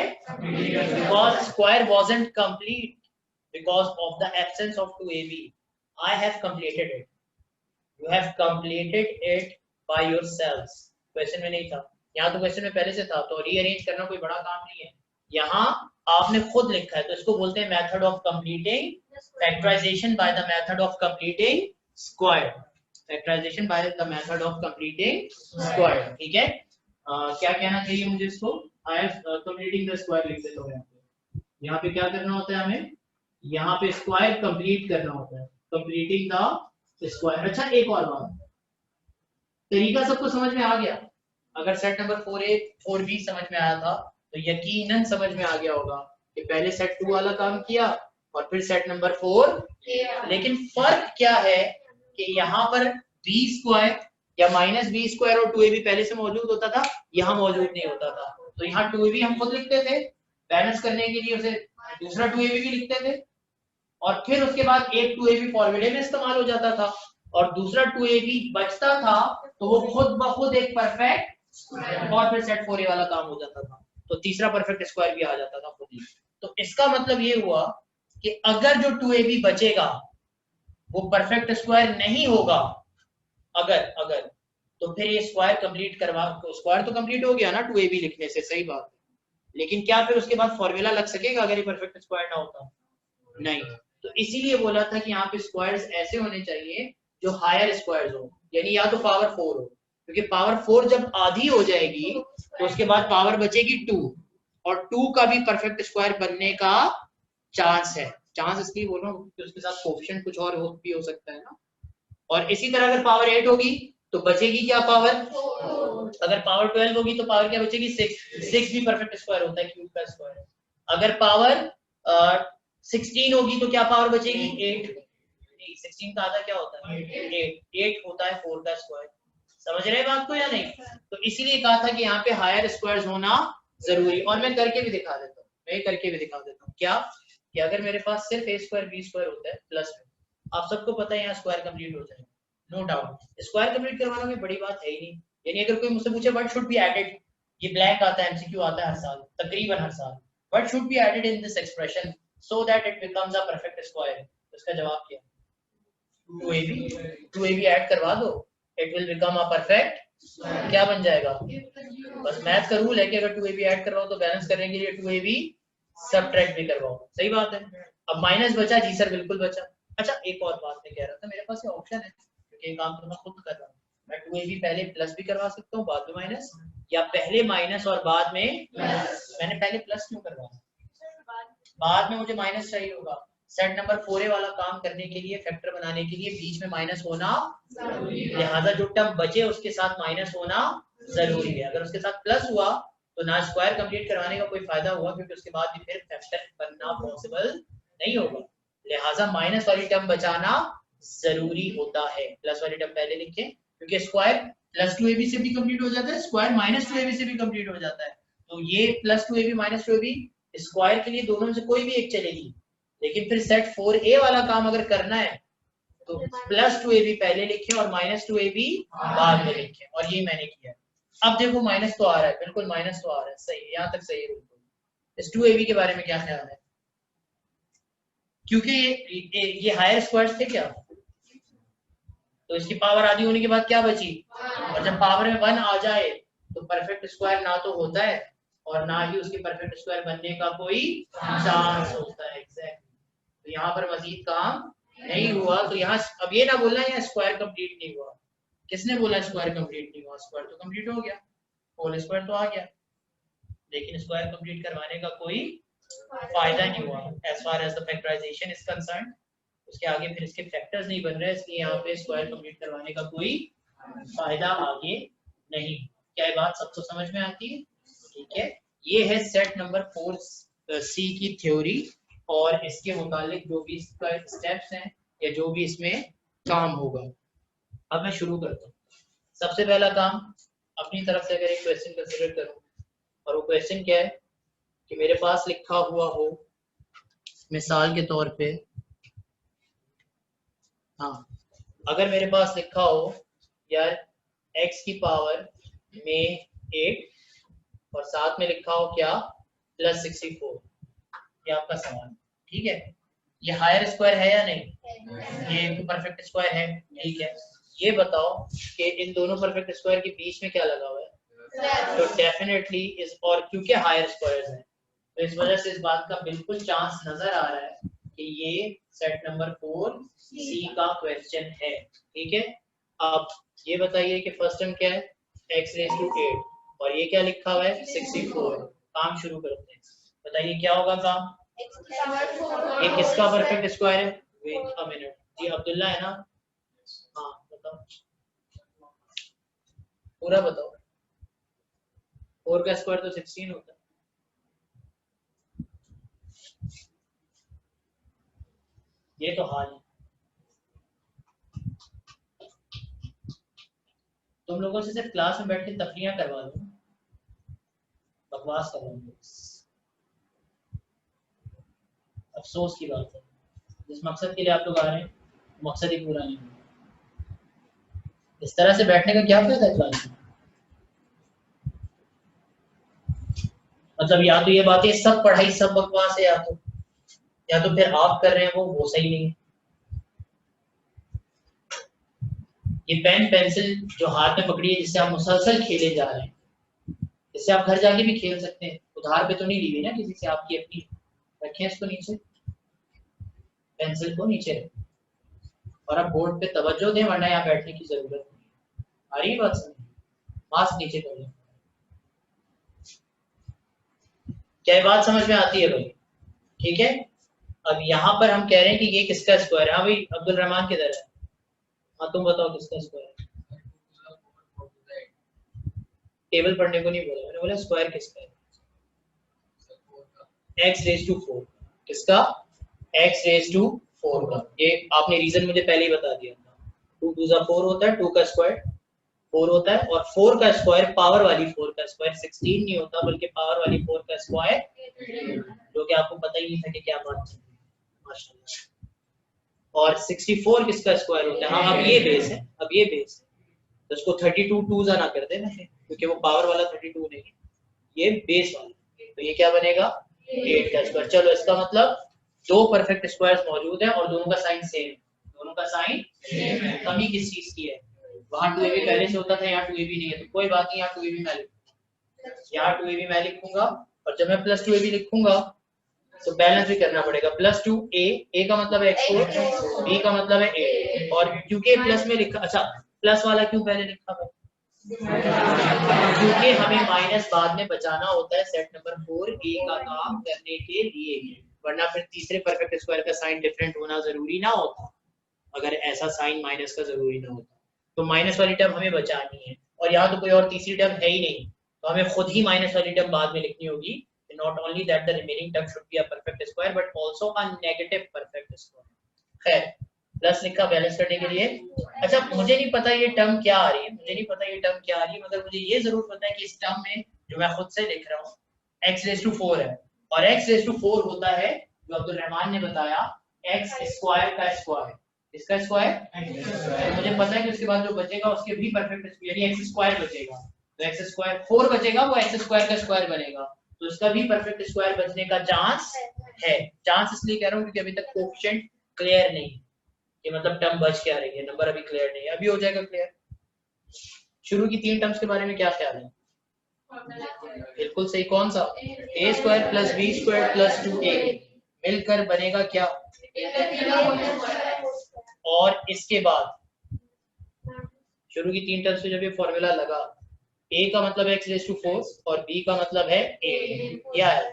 because square wasn't complete because of the absence of 2ab. I have completed it. You have completed it by yourselves. Question में नहीं था, यहाँ तो क्वेश्चन में पहले से था, तो रीअरेंज करना कोई बड़ा काम नहीं है। यहाँ आपने खुद लिखा है, तो इसको बोलते हैं method of completing factorization by the method of completing square. Factorization by the method of completing square, ठीक है। क्या कहना चाहिए मुझे इसको? I have completing the square लिख देता हूँ। यहाँ पे क्या करना होता है हमें? यहाँ पे स्क्वायर कंप्लीट करना होता है, कंप्लीटिंग द स्क्वायर। अच्छा, एक और बात, तरीका सबको समझ में आ गया? अगर सेट नंबर 4A 4B समझ में आया था तो यकीनन समझ में आ गया होगा कि पहले सेट 2 वाला काम किया और फिर सेट नंबर 4। लेकिन फर्क क्या है कि यहाँ पर b स्क्वायर या माइनस बी स्क्वायर और 2ab पहले से मौजूद होता था, यहाँ मौजूद नहीं होता था। तो यहाँ 2ab हम खुद लिखते थे, बैलेंस करने के लिए उसे दूसरा 2ab भी लिखते थे, और फिर उसके बाद एक 2ab फॉर्मूले में इस्तेमाल हो जाता था और दूसरा 2ab बचता था, तो वो खुद ब खुद एक परफेक्ट और फिर सेट 4a वाला काम हो जाता था, तो तीसरा परफेक्ट स्क्वायर भी आ जाता था खुद ही। तो इसका मतलब ये हुआ कि अगर जो 2ab बचेगा वो परफेक्ट स्क्वायर नहीं होगा, अगर तो फिर ये स्क्वायर कंप्लीट करवा, तो स्क्वायर तो कंप्लीट हो गया ना 2ab लिखने से, सही बात है। लेकिन क्या फिर उसके बाद फॉर्मूला लग सकेगा अगर ये परफेक्ट स्क्वायर ना होता? नहीं। तो इसीलिए बोला था कि यहाँ पे स्क्वायर्स ऐसे होने चाहिए जो हायर स्क्वायर्स हो, यानी या तो पावर 4 हो, क्योंकि पावर 4 जब आधी हो जाएगी तो उसके बाद पावर बचेगी 2, और 2 का भी परफेक्ट स्क्वायर बनने का चांस है। चांस इसलिए बोल रहा हूँ कि उसके साथ कोएफिशिएंट कुछ और भी हो सकता है ना। और इसी तरह अगर पावर 8 होगी तो बचेगी क्या पावर? अगर पावर 12 होगी तो पावर क्या बचेगी? 6 भी परफेक्ट स्क्वायर होता है, क्यूब का स्क्वायर। अगर पावर 16 होगी तो क्या पावर बचेगी? 8। 16 का आधा क्या होता है? 8 होता है 4 का स्क्वायर। समझ रहे बात को या नहीं? तो इसीलिए कहा था कि यहाँ पे हायर स्क्वायर्स होना जरूरी। और मैं करके भी दिखा देता हूँ, क्या कि अगर मेरे पास सिर्फ a स्क्वायर b स्क्वायर होता है प्लस में, आप सबको पता है यहाँ स्क्वायर कंप्लीट हो जाएगा, नो डाउट। स्क्वायर कंप्लीट करवाना में बड़ी बात है ही नहीं। यानी अगर कोई मुझसे पूछे व्हाट शुड बी एडेड, ये ब्लैंक आता है, एमसीक्यू आता है हर साल, तकरीबन हर साल, what should be added in this expression so that it becomes a perfect square, उसका जवाब क्या? 2ab ऐड करवा दो, it will become a perfect, क्या बन जाएगा? बस मैथ का रूल है कि अगर 2ab ऐड करवाओ तो बैलेंस करने के लिए 2ab सब्ट्रैक्ट भी करवाओ, सही बात है। अब माइनस बचा जी सर, बिल्कुल बचा। अच्छा, एक और बात मैं कह रहा था, मेरे पास ये ऑप्शन है, क्योंकि ये काम तो मैं खुद कर रहा हूँ, मैं 2ab पहले प्लस भी करवा सकता हूँ बाद में माइनस, या पहले माइनस और बाद में मैंने पहले प्लस क्यों करवाया? बाद में मुझे माइनस चाहिए होगा। सेट नंबर 4A वाला काम करने के लिए, फैक्टर बनाने के लिए बीच में माइनस होना जरूरी है, लिहाजा जो टर्म बचे उसके साथ माइनस होना जरूरी है। अगर उसके साथ प्लस हुआ तो ना स्क्वायर कंप्लीट करवाने का कोई फायदा हुआ, क्योंकि उसके बाद भी फिर फैक्टर बनना पॉसिबल नहीं होगा, लिहाजा माइनस वाली टर्म बचाना जरूरी होता है। प्लस वाली टर्म पहले लिखें, क्योंकि स्क्वायर प्लस 2ab से भी कंप्लीट हो जाता है, स्क्वायर माइनस 2ab से भी कंप्लीट हो जाता है। तो ये plus 2ab minus 2ab square के लिए दोनों में से कोई भी एक चलेगी, लेकिन फिर सेट 4A वाला काम अगर करना है तो प्लस 2ab पहले लिखें और माइनस 2ab बाद में लिखें, और ये मैंने किया। अब देखो माइनस तो आ रहा है, बिल्कुल माइनस तो आ रहा है, सही है, यहाँ तक सही है बिल्कुल। इस 2ab के बारे में क्या ख्याल है? क्योंकि ये हायर स्क्वायर्स थे क्या, तो इसकी पावर आधी होने के बाद क्या बची, और जब पावर में 1 आ जाए तो परफेक्ट स्क्वायर ना तो होता है और ना ही उसके परफेक्ट स्क्वायर बनने का कोई चांस होता है। एग्जैक्टली। तो यहाँ पर मजीद काम नहीं हुआ, तो यहाँ अब ये ना बोलना यहाँ स्क्वायर कंप्लीट नहीं हुआ। किसने बोला स्क्वायर कंप्लीट नहीं हुआ? स्क्वायर तो कंप्लीट हो गया, होल स्क्वायर तो आ गया, लेकिन स्क्वायर कंप्लीट करवाने का कोई फायदा नहीं हुआ as far as the factorization is concerned. उसके आगे फिर इसके फैक्टर्स नहीं बन रहे, इसलिए यहाँ पे स्क्वायर कंप्लीट करवाने का कोई फायदा आगे नहीं। क्या ये बात सबको समझ में आती है? ठीक है, ये है सेट नंबर 4C की थ्योरी, और इसके मुतालिक जो भी इसका स्टेप्स हैं या जो भी इसमें काम होगा। अब मैं शुरू करता हूँ। सबसे पहला काम अपनी तरफ से अगर एक क्वेश्चन कंसिडर करूँ, और वो क्वेश्चन क्या है कि मेरे पास लिखा हुआ हो मिसाल के तौर पे, हाँ, अगर मेरे पास लिखा हो यार x की पावर में 8 और साथ में लिखा हो क्या +64, ये आपका सवाल, ठीक है। ये हायर स्क्वायर है या नहीं? ये एक परफेक्ट स्क्वायर है, ठीक है। ये बताओ कि इन दोनों परफेक्ट स्क्वायर के बीच में क्या लगा हुआ है? तो डेफिनेटली इस, और क्योंकि हायर स्क्वायर्स हैं तो इस वजह से इस बात का बिल्कुल चांस नजर आ रहा है कि ये सेट नंबर 4 सी का क्वेश्चन है, ठीक है। अब ये बताइए कि फर्स्ट टर्म क्या है x⁸ 8 और ये क्या लिखा हुआ है 64। काम शुरू करते हैं, बताइए क्या होगा काम? ये किसका परफेक्ट स्क्वायर है? वेट अ मिनट जी, अब्दुल्ला है ना? हाँ बताओ, पूरा बताओ। 4 का स्क्वायर तो 16 होता है। ये तो हाल है, तुम लोगों से सिर्फ क्लास में बैठ के तफरीयां करवा दो, बकवास करवा दो, अफसोस की बात है। जिस मकसद के लिए आप लोग आ रहे हैं वो मकसद ही पूरा नहीं हुआ। इस तरह से बैठने का क्या फायदा है क्लास में? मतलब या तो ये बातें सब पढ़ाई सब बकवास है, या तो फिर आप कर रहे हैं वो सही नहीं है। ये पेन पेंसिल जो हाथ में पकड़ी है जिससे आप मुसलसल खेले जा रहे हैं, इससे आप घर जाके भी खेल सकते हैं, उधार पे तो नहीं ली हुई ना किसी से आपकी अपनी। रखें इसको नीचे, पेंसिल को नीचे रखें और आप बोर्ड पे तवज्जो दें, वरना यहाँ बैठने की जरूरत नहीं। आ रही बात समझ? मास्क नीचे कर लें। क्या ये बात समझ में आती है भाई? ठीक है। अब यहाँ पर हम कह रहे हैं कि ये किसका स्क्वायर है? हाँ भाई अब्दुल रहमान किधर है? हाँ तुम बताओ किसका स्क्वायर है? टेबल पढ़ने को नहीं बोला मैंने, बोला स्क्वायर किसका है? x⁴ किसका? x⁴ का। ये आपने रीजन मुझे पहले ही बता दिया था। 2 2 4 होता है, 2 का स्क्वायर 4 होता है, और 4 का स्क्वायर पावर वाली 4 का स्क्वायर 16 नहीं होता बल्कि पावर वाली 4 का स्क्वायर, जो कि आपको पता ही नहीं था कि क्या बात है, माशाल्लाह। और 64 किसका स्क्वायर होता है? हाँ अब ये बेस है, अब ये बेस है तो इसको 32 टूजा ना कर देना क्योंकि वो पावर वाला 32 नहीं है, ये बेस वाला, तो ये क्या बनेगा 8 का स्क्वायर। चलो इसका मतलब दो परफेक्ट स्क्वायर्स मौजूद हैं और दोनों का साइन सेम, दोनों का साइन कमी किस चीज की है? वहां 2ab पहले से होता था, यहाँ 2ab नहीं है, तो कोई बात नहीं, यहाँ 2ab मैं लिखूंगा, यहाँ 2ab मैं लिखूंगा, और जब मैं +2ab लिखूंगा तो बैलेंस भी करना पड़ेगा। +2 a का मतलब है x4, b का मतलब है 8, और क्योंकि प्लस में लिखा, अच्छा प्लस वाला क्यों पहले लिखा है? क्योंकि हमें माइनस बाद में बचाना होता है सेट नंबर 4 a का काम करने के लिए, वरना फिर तीसरे परफेक्ट स्क्वायर का साइन डिफरेंट होना जरूरी ना होता, अगर ऐसा साइन माइनस का जरूरी ना होता तो माइनस वाली टर्म हमें बचानी है, और यहाँ तो कोई और तीसरी टर्म है ही नहीं, तो हमें खुद ही माइनस वाली टर्म बाद में लिखनी होगी। Not only that the remaining term should be a perfect square but also a negative perfect square. खैर प्लस लिखा बैलेंस करने के लिए। अच्छा मुझे नहीं पता ये टर्म क्या आ रही है, मुझे नहीं पता ये टर्म क्या आ रही है, मगर मुझे ये जरूर पता है कि इस टर्म में जो मैं खुद से लिख रहा हूँ x⁴ है, और x⁴ होता है जो अब्दुल रहमान ने बताया x² का स्क्वायर। इसका स्क्वायर, तो मुझे पता है कि उसके बाद जो बचेगा उसके भी परफेक्ट यानी x² बचेगा, तो x² 4 बचेगा, वो x² का स्क्वायर बनेगा, तो इसका भी परफेक्ट स्क्वायर बचने का चांस है। चांस इसलिए कह रहा हूँ क्योंकि अभी तक कोएफिशिएंट क्लियर नहीं, ये मतलब टर्म बच क्या रही है, नंबर अभी क्लियर नहीं है, अभी हो जाएगा क्लियर। शुरू की 3 टर्म्स के बारे में क्या ख्याल है? बिल्कुल सही, कौन सा? a² + b² + 2a मिलकर बनेगा क्या? और इसके बाद शुरू की 3 टर्म्स में जब ये फॉर्मूला लगा, a का मतलब है x⁴ और b का मतलब है 8, क्या है,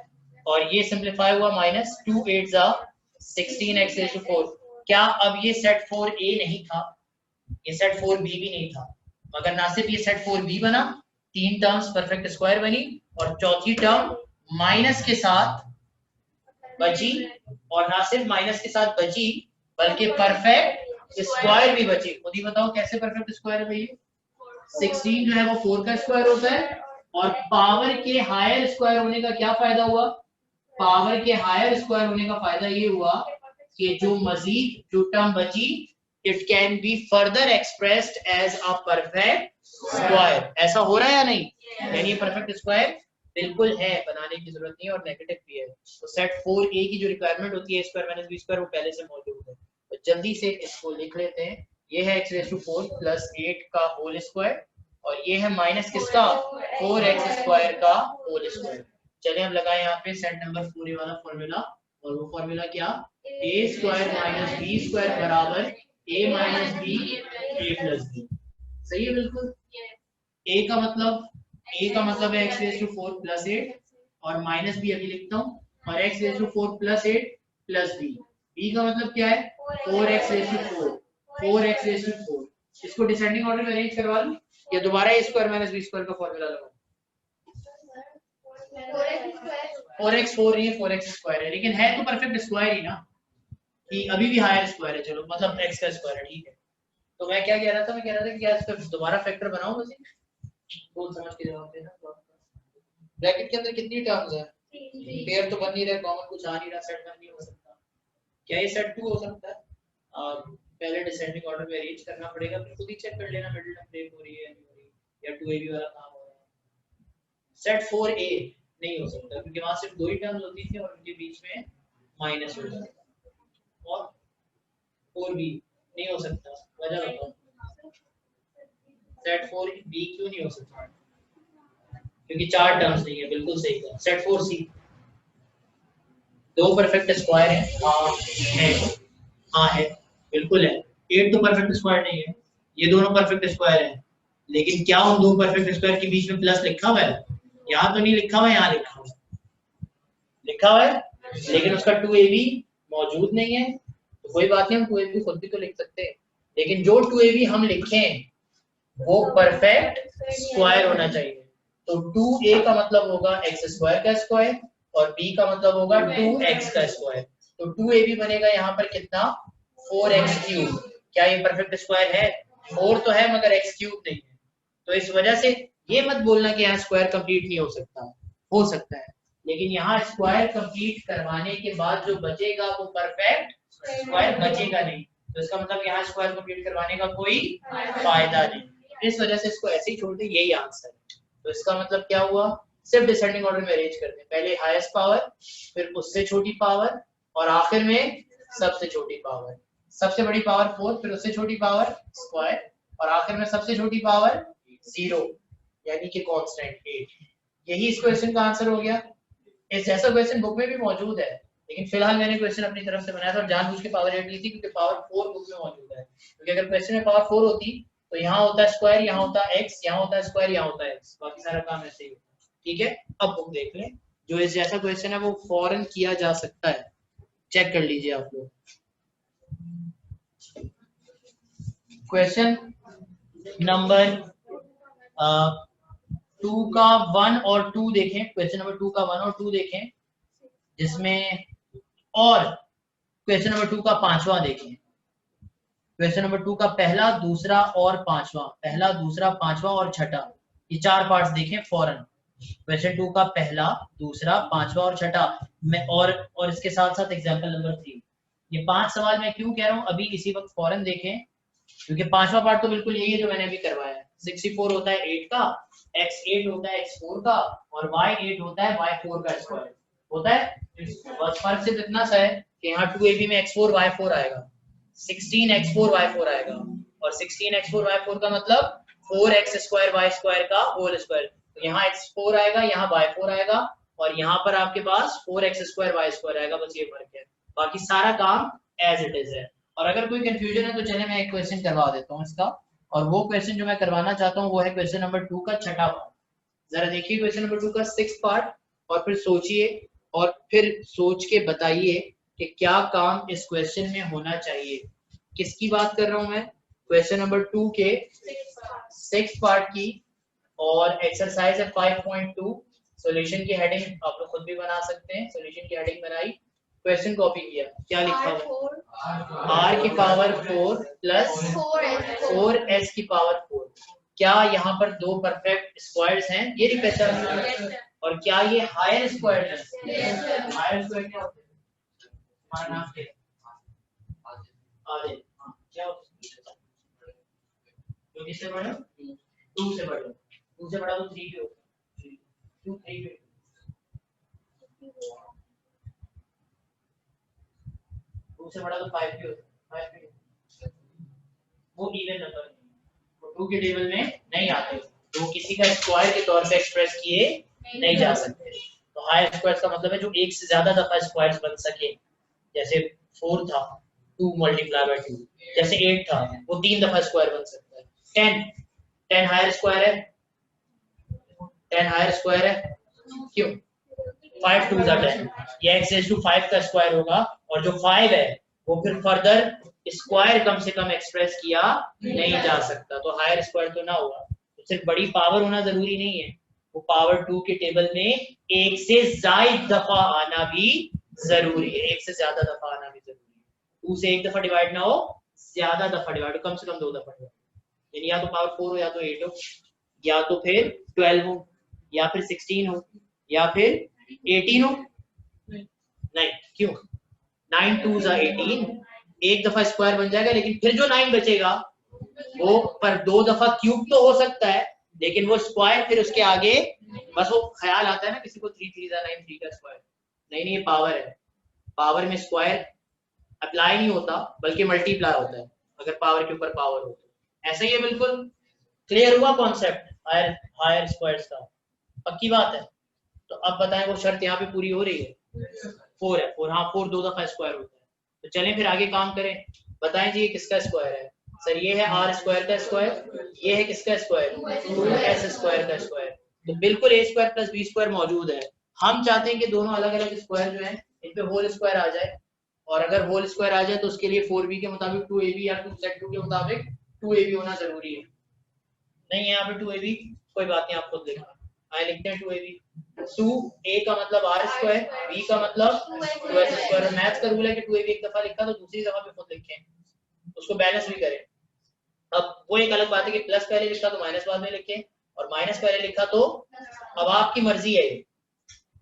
और ये सिंप्लीफाई हुआ -2 8 16 x⁴। क्या अब ये सेट 4a नहीं था, ये सेट 4b भी नहीं था, मगर ना सिर्फ ये सेट 4b बना, 3 टर्म्स परफेक्ट स्क्वायर बनी, और चौथी टर्म माइनस के साथ बची, और ना सिर्फ माइनस के साथ बची बल्कि परफेक्ट स्क्वायर भी बची। खुद ही बताओ कैसे परफेक्ट स्क्वायर है भैया? 16 जो है वो 4 का स्क्वायर होता है, और पावर के हायर स्क्वायर होने का क्या फायदा हुआ? पावर के हायर स्क्वायर होने का फायदा ये हुआ कि जो मजीद जो टर्म बची, it can be further expressed as a perfect square. ऐसा हो रहा है या नहीं? यानी परफेक्ट स्क्वायर बिल्कुल है, बनाने की जरूरत नहीं है, और नेगेटिव भी है। तो सेट 4a की जो रिक्वायरमेंट होती है स्क्वायर माइनस बी स्क्वायर, वो पहले से मौजूद है। तो जल्दी से इसको लिख लेते हैं। ये है x⁴ प्लस 8 का होल स्क्वायर, और ये है माइनस किसका? 4x स्क्वायर का होल स्क्वायर। चलिए हम लगाएं यहाँ पे सेट नंबर 4 वाला फॉर्मूला, और वो फॉर्मूला क्या? a square minus b square बराबर a minus b a plus b. सही है बिल्कुल। a का मतलब है x⁴ प्लस 8, और माइनस बी अभी लिखता हूँ, और x⁴ plus 8 plus B. B का मतलब क्या है? 4x⁴। इसको डिसेंडिंग ऑर्डर में अरेंज करवा लूं, या दोबारा a square minus b square का फॉर्मूला लगाऊं? 4x नहीं है, 4x स्क्वायर है, लेकिन है तो परफेक्ट स्क्वायर ही ना, कि अभी भी हायर स्क्वायर है। चलो मतलब x का स्क्वायर है, ठीक है। तो मैं क्या कह रहा था? मैं कह रहा था कि क्या इसका दोबारा फैक्टर बनाऊं बस, तो समझ के जवाब देना। ब्रैकेट के अंदर कितनी टर्म्स है? पेयर तो बन नहीं रहा, कॉमन कुछ आ नहीं रहा, सेट बन नहीं हो सकता। क्या ये सेट 2 हो सकता है? पहले डिसेंडिंग ऑर्डर में अरेंज करना पड़ेगा, फिर खुद ही चेक कर लेना मिडिल टर्म ब्रेक हो रही है नहीं हो रही, या 2ab वाला काम हो रहा है। सेट 4a नहीं हो सकता, क्योंकि वहां सिर्फ दो ही टर्म्स होती थी और उनके बीच में माइनस हो जाता, और 4b नहीं हो सकता। वजह बताओ, सेट 4b क्यों नहीं हो सकता? क्योंकि 4 टर्म्स नहीं है। बिल्कुल सही कहा। सेट 4c, दो परफेक्ट स्क्वायर है। हाँ है, बिल्कुल है। 8 तो परफेक्ट स्क्वायर नहीं है, ये दोनों परफेक्ट स्क्वायर है। लेकिन क्या उन दो परफेक्ट स्क्वायर के बीच में प्लस लिखा हुआ है? यहाँ तो नहीं लिखा हुआ है, यहाँ लिखा हुआ है, लेकिन उसका 2ab मौजूद नहीं है। तो कोई बात नहीं, हम 2ab खुद भी तो लिख सकते हैं, लेकिन जो 2ab हम लिखें वो परफेक्ट स्क्वायर होना चाहिए। तो 2a का मतलब होगा x स्क्वायर का स्क्वायर, और b का मतलब होगा 2x का स्क्वायर। तो 2ab बनेगा यहाँ पर कितना? 4x cube. क्या ये परफेक्ट स्क्वायर है? 4 तो है मगर x क्यूब नहीं है। तो इस वजह से ये मत बोलना कि यहाँ स्क्वायर कंप्लीट नहीं हो सकता है, लेकिन यहाँ स्क्वायर कंप्लीट करवाने के बाद जो बचेगा वो परफेक्ट स्क्वायर बचेगा नहीं। तो इसका मतलब यहाँ स्क्वायर कंप्लीट करवाने का कोई फायदा नहीं। इस वजह से इसको ऐसे ही छोड़ दे, यही आंसर है। तो इसका मतलब क्या हुआ? सिर्फ डिसेंडिंग ऑर्डर में अरेंज करते हैं, पहले हाईएस्ट पावर, फिर उससे छोटी पावर, और आखिर में सबसे छोटी पावर। सबसे बड़ी पावर 4, फिर उससे छोटी पावर स्क्वायर, और आखिर में सबसे छोटी पावर 0, यानी कि कांस्टेंट 8। यही इस क्वेश्चन का आंसर हो गया। इस जैसा क्वेश्चन बुक में भी मौजूद है, लेकिन फिलहाल मैंने क्वेश्चन अपनी तरफ से बनाया था, और जानबूझ के पावर 8 ली थी, क्योंकि पावर 4 बुक में मौजूद है। क्योंकि अगर क्वेश्चन में पावर 4 होती तो यहाँ होता स्क्वायर, यहाँ होता x, यहाँ होता स्क्वायर, यहाँ होता x, बाकी सारा काम ऐसे ही होता। ठीक है, अब बुक देख लें। जो इस जैसा क्वेश्चन है वो फौरन किया जा सकता है, चेक कर लीजिए आप लोग। क्वेश्चन नंबर 2 का 1 और 2 देखें। क्वेश्चन नंबर 2 का 1 और 2 देखें, जिसमें, और क्वेश्चन नंबर 2 का 5वां देखें। क्वेश्चन नंबर 2 का पहला, दूसरा और 5वां, पहला, दूसरा, 5वां और छठा, ये 4 पार्ट्स देखें फौरन। क्वेश्चन 2 का पहला, दूसरा, 5वां और छठा, मैं और इसके साथ साथ एग्जांपल नंबर 3। ये 5 सवाल मैं क्यों कह रहा हूँ अभी इसी वक्त फौरन देखें, क्योंकि 5वां पार्ट तो बिल्कुल यही है जो मैंने अभी करवाया है। 64 होता है 8 का, x 8 होता है x 4 का, और y 8 होता है y 4 का स्क्वायर होता है। बस फर्क सिर्फ इतना सा है कि यहाँ 2ab में x 4 y 4 आएगा, 16 x 4 y 4 आएगा, और 16 x 4 y 4 का मतलब 4x स्क्वायर y स्क्वायर का होल स्क्वायर। तो यहाँ x 4 आएगा, यहाँ y 4 आएगा, और यहाँ पर आपके पास 4x स्क्वायर y स्क्वायर आएगा। बस ये फर्क है, बाकी सारा काम एज इट इज है। और अगर कोई कंफ्यूजन है तो चले मैं एक क्वेश्चन करवा देता हूँ इसका, और वो क्वेश्चन जो मैं करवाना चाहता हूँ वो है क्वेश्चन नंबर 2 का छठा पार्ट। जरा देखिए क्वेश्चन नंबर 2 का 6 पार्ट, और फिर सोचिए, और फिर सोच के बताइए कि क्या काम इस क्वेश्चन में होना चाहिए। किसकी बात कर रहा हूं मैं? क्वेश्चन नंबर 2 के 6 पार्ट की, और एक्सरसाइज है 5.2। सॉल्यूशन की हेडिंग आप लोग खुद भी बना सकते हैं। सॉल्यूशन की हेडिंग बनाई, क्वेश्चन कॉपी किया, क्या लिखा हुआ r की पावर 4 प्लस 4s की पावर 4। क्या यहाँ पर दो परफेक्ट स्क्वायर्स हैं, ये नहीं पहचान? और क्या ये हायर स्क्वायर है? हायर स्क्वायर क्या होता है? हमारा नाम क्या है? आधे। क्या होता है? जो किससे बड़ा? 2 से बड़ा। 2 से बड़ा तो 3 भी होता है। 2 3 भी। 2 से बड़ा तो 5 भी होता है। 5 भी वो इवन नंबर है, वो 2 के टेबल में नहीं आते, तो किसी का स्क्वायर के तौर पे एक्सप्रेस किए नहीं जा सकते। तो हायर स्क्वायर का मतलब है जो एक से ज्यादा दफा स्क्वायर्स बन सके, जैसे 4 था 2 मल्टीप्लाई बाय 2, जैसे 8 था वो 3 दफा स्क्वायर बन सकता है। 10 हायर स्क्वायर है, 10 हायर स्क्वायर है, क्यों? 5 2 10, ये x रेज़ टू 5 का स्क्वायर होगा, और जो 5 है वो फिर फर्दर स्क्वायर कम से कम एक्सप्रेस किया नहीं जा सकता, तो हायर स्क्वायर तो ना हुआ। तो सिर्फ बड़ी पावर होना जरूरी नहीं है, वो पावर 2 के टेबल में एक से ज्यादा दफा आना भी जरूरी है, एक से ज्यादा दफा आना भी जरूरी है। 2 से एक दफा डिवाइड ना हो, ज्यादा दफा डिवाइड, कम से कम 2 दफा डिवाइड, यानी या तो पावर 4 हो, या तो 8 हो, या तो फिर 12 हो, या फिर 16 हो, या फिर 18 हो। नहीं, क्यों? 9 2 18, एक दफा स्क्वायर बन जाएगा, लेकिन फिर जो 9 बचेगा वो पर 2 दफा क्यूब तो हो सकता है, लेकिन वो स्क्वायर फिर उसके आगे, बस वो ख्याल आता है ना किसी को 3 3 9 3 का स्क्वायर, नहीं नहीं ये पावर है, पावर में स्क्वायर अप्लाई नहीं होता बल्कि मल्टीप्लाई होता है, अगर पावर के ऊपर पावर हो तो। ऐसा ही है, बिल्कुल क्लियर हुआ कॉन्सेप्ट हायर हायर स्क्वायर्स का? पक्की बात है? तो अब बताएं वो शर्त यहाँ पे पूरी हो रही है? 4 है, 4, हाँ 4 2 दफा स्क्वायर होता है। तो चलें फिर आगे काम करें, बताएं जी ये किसका स्क्वायर है? सर ये है आर स्क्वायर का स्क्वायर, ये है किसका स्क्वायर? 2s स्क्वायर का स्क्वायर। तो बिल्कुल a square plus b square मौजूद है, हम चाहते हैं कि दोनों अलग अलग स्क्वायर जो है इन पे होल स्क्वायर आ जाए, और अगर होल स्क्वायर आ जाए तो उसके लिए 4b के मुताबिक 2ab या 2z2 के मुताबिक 2ab होना जरूरी है। नहीं है यहाँ पे 2ab, कोई बात नहीं, आप खुद लिखा, आए लिखते हैं 2ab। 2a का मतलब आर स्क्वायर, b का मतलब 2s स्क्वायर। मैथ्स का रूल है कि 2ab एक दफा लिखा तो दूसरी दफा भी खुद लिखें, उसको बैलेंस भी करें। अब वो एक अलग बात है कि प्लस पहले लिखा तो माइनस बाद में लिखें, और माइनस पहले लिखा तो, अब आपकी मर्जी है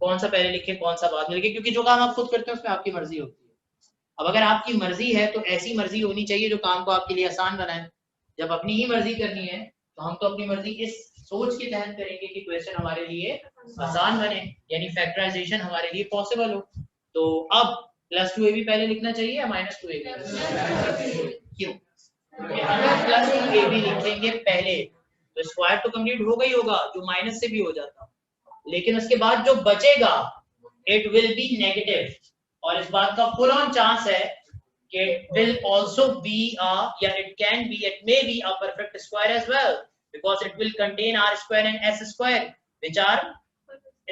कौन सा पहले लिखे कौन सा बाद में लिखे, क्योंकि जो काम आप खुद करते हैं उसमें आपकी मर्जी होती है। अब अगर आपकी मर्जी है तो ऐसी मर्जी होनी चाहिए जो काम को आपके लिए आसान बनाए। जब अपनी ही मर्जी करनी है तो हम तो अपनी मर्जी इस सोच के तहत करेंगे कि क्वेश्चन हमारे लिए आसान बने, यानी फैक्टराइजेशन हमारे लिए पॉसिबल हो। तो अब प्लस 2ab पहले लिखना चाहिए या माइनस 2ab? क्यों? अगर प्लस 2ab लिखेंगे पहले तो स्क्वायर तो कंप्लीट होगा ही होगा, जो माइनस से भी हो जाता, लेकिन उसके बाद जो बचेगा इट विल बी नेगेटिव, और इस बात का फुल ऑन चांस है कि it will also be a, या it can be, it may be a perfect square as well, because it will contain r square and s square which are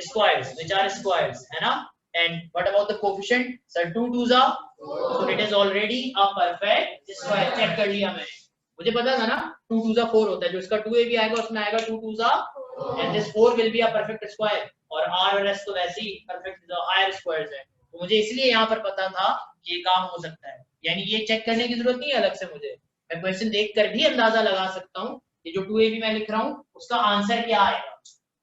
squares, है ना? And what about the coefficient? Sir 2 2s are, so it is already a perfect square, check कर लिया मैंने, मुझे पता था ना 2 2s 4 होता है, जो इसका 2ab आएगा उसमें आएगा 2 2s, and this 4 will be a perfect square, और r और s तो वैसे ही perfect higher squares है, तो मुझे इसलिए यहाँ पर पता था कि ये काम हो सकता है, यानी ये चेक करने की जरूरत नहीं है अलग से, मुझे मैं क्वेश्चन देखकर भी अंदाजा लगा सकता हूँ कि जो 2ab मैं लिख रहा हूँ उसका आंसर क्या आएगा,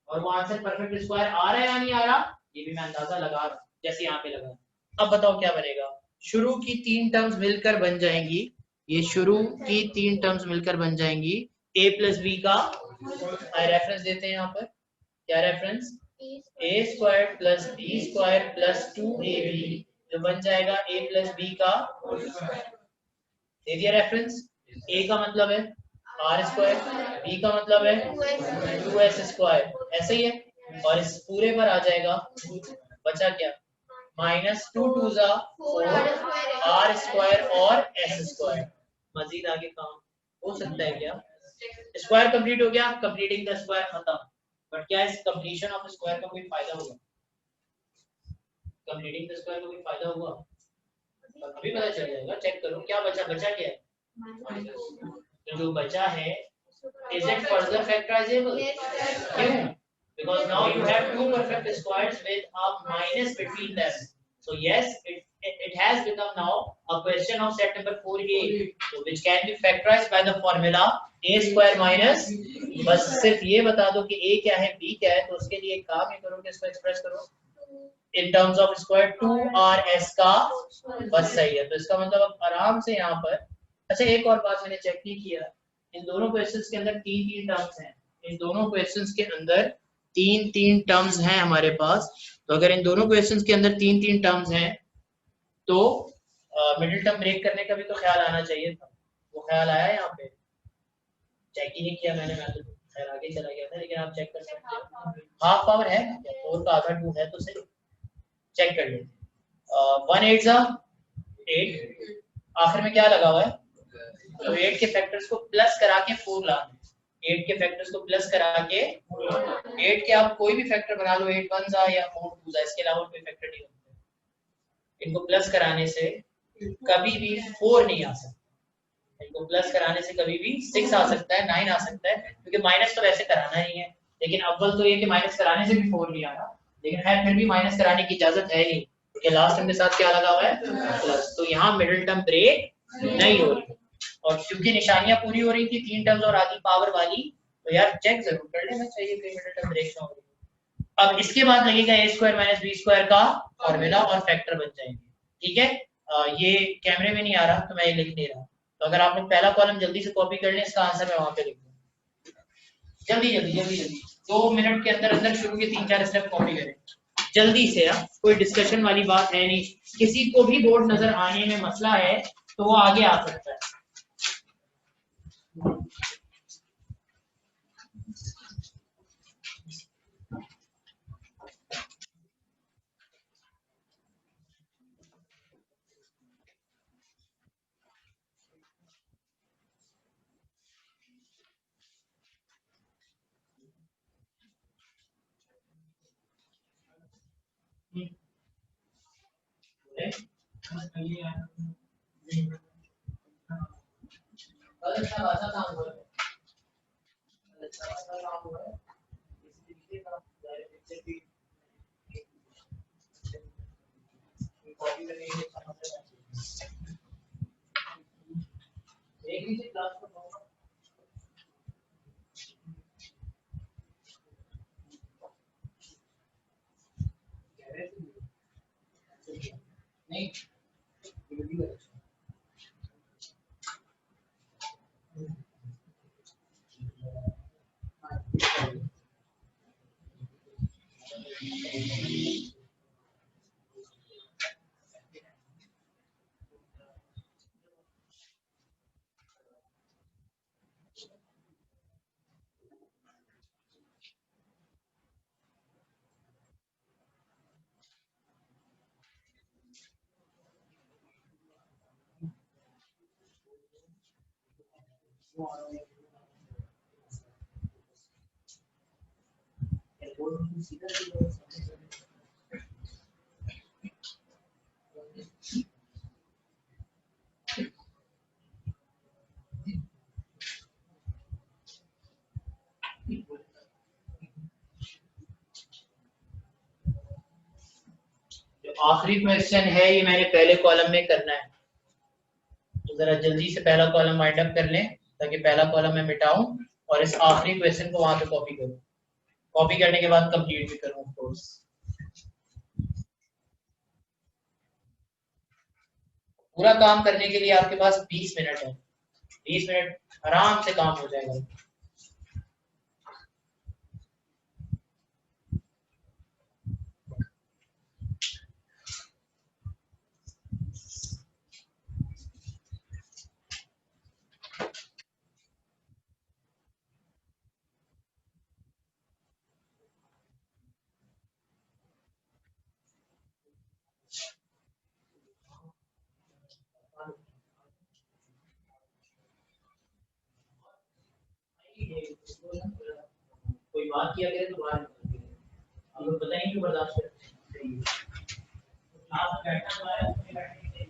और वो आंसर परफेक्ट स्क्वायर आ रहा है या नहीं आ रहा, ये भी मैं अंदाजा लगा रहा हूँ, जैसे यहाँ पे लगा। अब बताओ क्या बनेगा? शुरू की 3 टर्म्स मिलकर बन जाएंगी, ये शुरू की 3 टर्म्स मिलकर बन जाएंगी a प्लस बी का, रेफरेंस देते हैं यहाँ पर, क्या reference? a square plus b square plus 2ab, जो बन जाएगा a प्लस b का, दे दिया रेफरेंस। a का मतलब है r स्क्वायर, b का मतलब है 2s स्क्वायर, ऐसा ही है, और इस पूरे पर आ जाएगा, बचा क्या? माइनस 2 2 4 r स्क्वायर और s स्क्वायर। मजीद आगे काम हो सकता है क्या? स्क्वायर कंप्लीट हो गया, कंप्लीटिंग द स्क्वायर खत्म, बट क्या इस कंप्लीशन ऑफ स्क्वायर का कोई फायदा होगा? कंप्लीटिंग द स्क्वायर का कोई फायदा हुआ? अभी पता चल जाएगा, चेक करो क्या बचा, बचा क्या है? तो जो बचा है is it further factorizable? क्यों? Because now you have two perfect squares with a minus between them, so yes it it has become now a question of set number 4a, which can be factorized by the formula a square minus, बस सिर्फ ये बता दो कि a क्या है b क्या है, तो उसके लिए एक काम ये करो कि इसको एक्सप्रेस करो in terms of square 2rs का, बस सही है। तो इसका मतलब अब आराम से यहाँ पर, अच्छा एक और बात मैंने चेक नहीं किया, इन दोनों क्वेश्चंस के अंदर तीन तीन टर्म्स हैं, इन दोनों क्वेश्चंस के अंदर तीन तीन टर्म्स हैं हमारे पास। तो अगर इन दोनों क्वेश्चंस के अंदर तीन तीन टर्म्स हैं तो मिडिल टर्म ब्रेक करने का भी तो ख्याल आना चाहिए था, वो ख्याल आया यहाँ पे? चेक ही नहीं किया मैंने, मैं तो खैर आगे चला गया था, लेकिन आप चेक कर सकते हैं। हाफ पावर है क्या? 4 का आधा 2 है तो सही, चेक कर लेते। 1 8 जा 8, आखिर में क्या लगा हुआ है? तो 8 के फैक्टर्स को प्लस करा के 4 लाना, 8 के फैक्टर्स को प्लस करा के 8 के आप कोई भी फैक्टर बना लो, 8 1 जा या 4 2 जा, इसके अलावा कोई फैक्टर नहीं होता। इनको प्लस कराने से कभी भी 4 नहीं आ सकता, इनको प्लस कराने से कभी भी 6 आ सकता है, 9 आ सकता है, क्योंकि माइनस तो वैसे कराना ही है। लेकिन अव्वल तो ये कि माइनस कराने से भी 4 नहीं आ रहा, लेकिन खैर फिर भी माइनस कराने की इजाजत है नहीं, क्योंकि लास्ट टर्म के साथ क्या लगा हुआ है? प्लस। तो यहाँ मिडिल टर्म ब्रेक नहीं हो रही, और क्योंकि निशानियां पूरी हो रही थी तीन टर्म्स और आधी पावर वाली, तो यार चेक जरूर कर लेना चाहिए कि मिडिल टर्म ब्रेक ना हो रही। अब इसके बाद लगेगा a square minus b square का फॉर्मूला और फैक्टर बन जाएंगे, ठीक है। ये कैमरे में नहीं आ रहा तो मैं ये लिख नहीं रहा, तो अगर आप लोग पहला कॉलम जल्दी से कॉपी कर लें, इसका आंसर मैं वहां पे लिख दूं। जल्दी जल्दी जल्दी जल्दी 2 मिनट के अंदर अंदर शुरू के 3-4 स्टेप कॉपी करें जल्दी से। कोई डिस्कशन वाली बात है नहीं, किसी को भी बोर्ड नजर आने में मसला है तो वो आगे आ सकता है। अच्छा खासा काम हुआ है, अच्छा खासा काम हुआ है, इस तरीके का डायरेक्ट भी कॉपी करने के लिए एक ही क्लास को नहीं आखिरी क्वेश्चन है ये, मैंने पहले कॉलम में करना है, तो जरा जल्दी से पहला कॉलम वाइंड अप कर लें ताकि पहला कॉलम मैं मिटाऊं और इस आखिरी क्वेश्चन को वहां पे कॉपी करूं, कॉपी करने के बाद कंप्लीट भी करूं कोर्स। पूरा काम करने के लिए आपके पास 20 मिनट है, 20 मिनट आराम से काम हो जाएगा। कोई बात किया करे तो बाहर निकल के, आप लोग पता नहीं क्यों बर्दाश्त करते हैं। क्लास बैठा हुआ है, अपने बैठने के लिए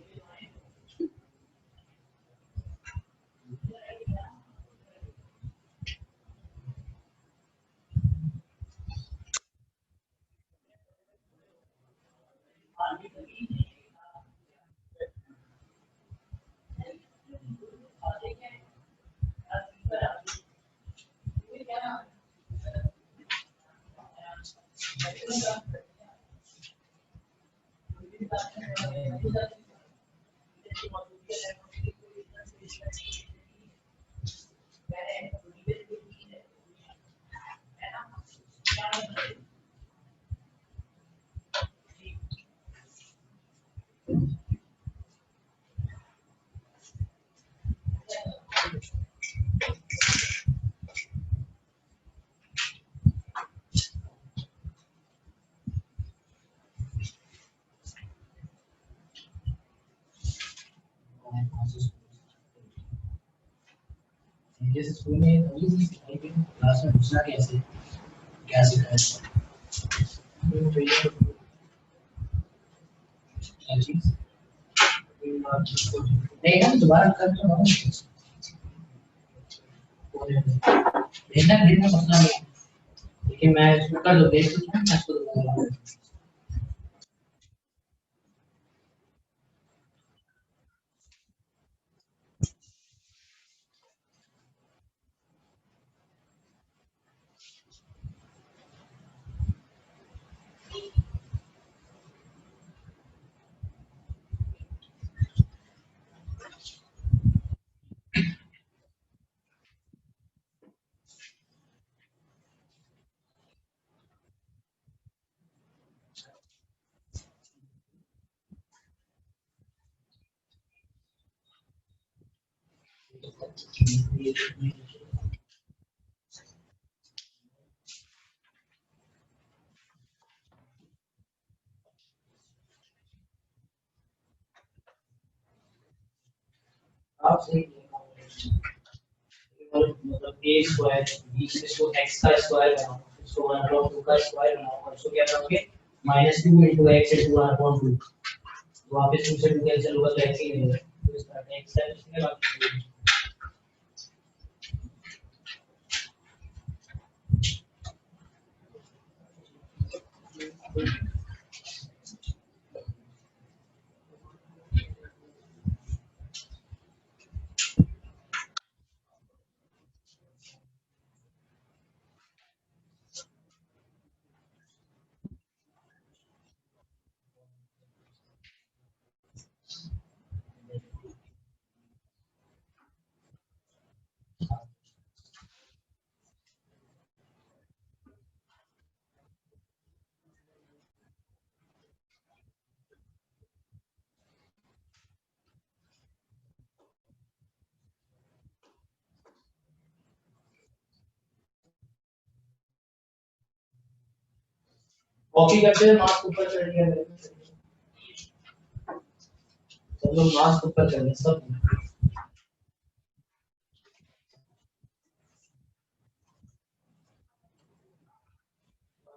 जैसे स्कूल में क्लास में घुसना कैसे क्या सिखाया क्या चीज नहीं हम दोबारा कर तो भेजना भेजना मसला नहीं लेकिन मैं इसको कर दो देख तो मैं इसको दूंगा आप सही मतलब ए स्क्वायर बी इसको एक्स का स्क्वायर बनाओ इसको 1/2 का स्क्वायर बनाओ और इसको क्या बनाओगे -2 into x into 1/2 तो वापस 2 से 2 कैंसिल होगा तो x ही मिलेगा तो इस तरह x है इसमें बाकी कॉपी करते हैं मार्क्स ऊपर चढ़ गया मेरे सब लोग मार्क्स ऊपर चढ़ गए सब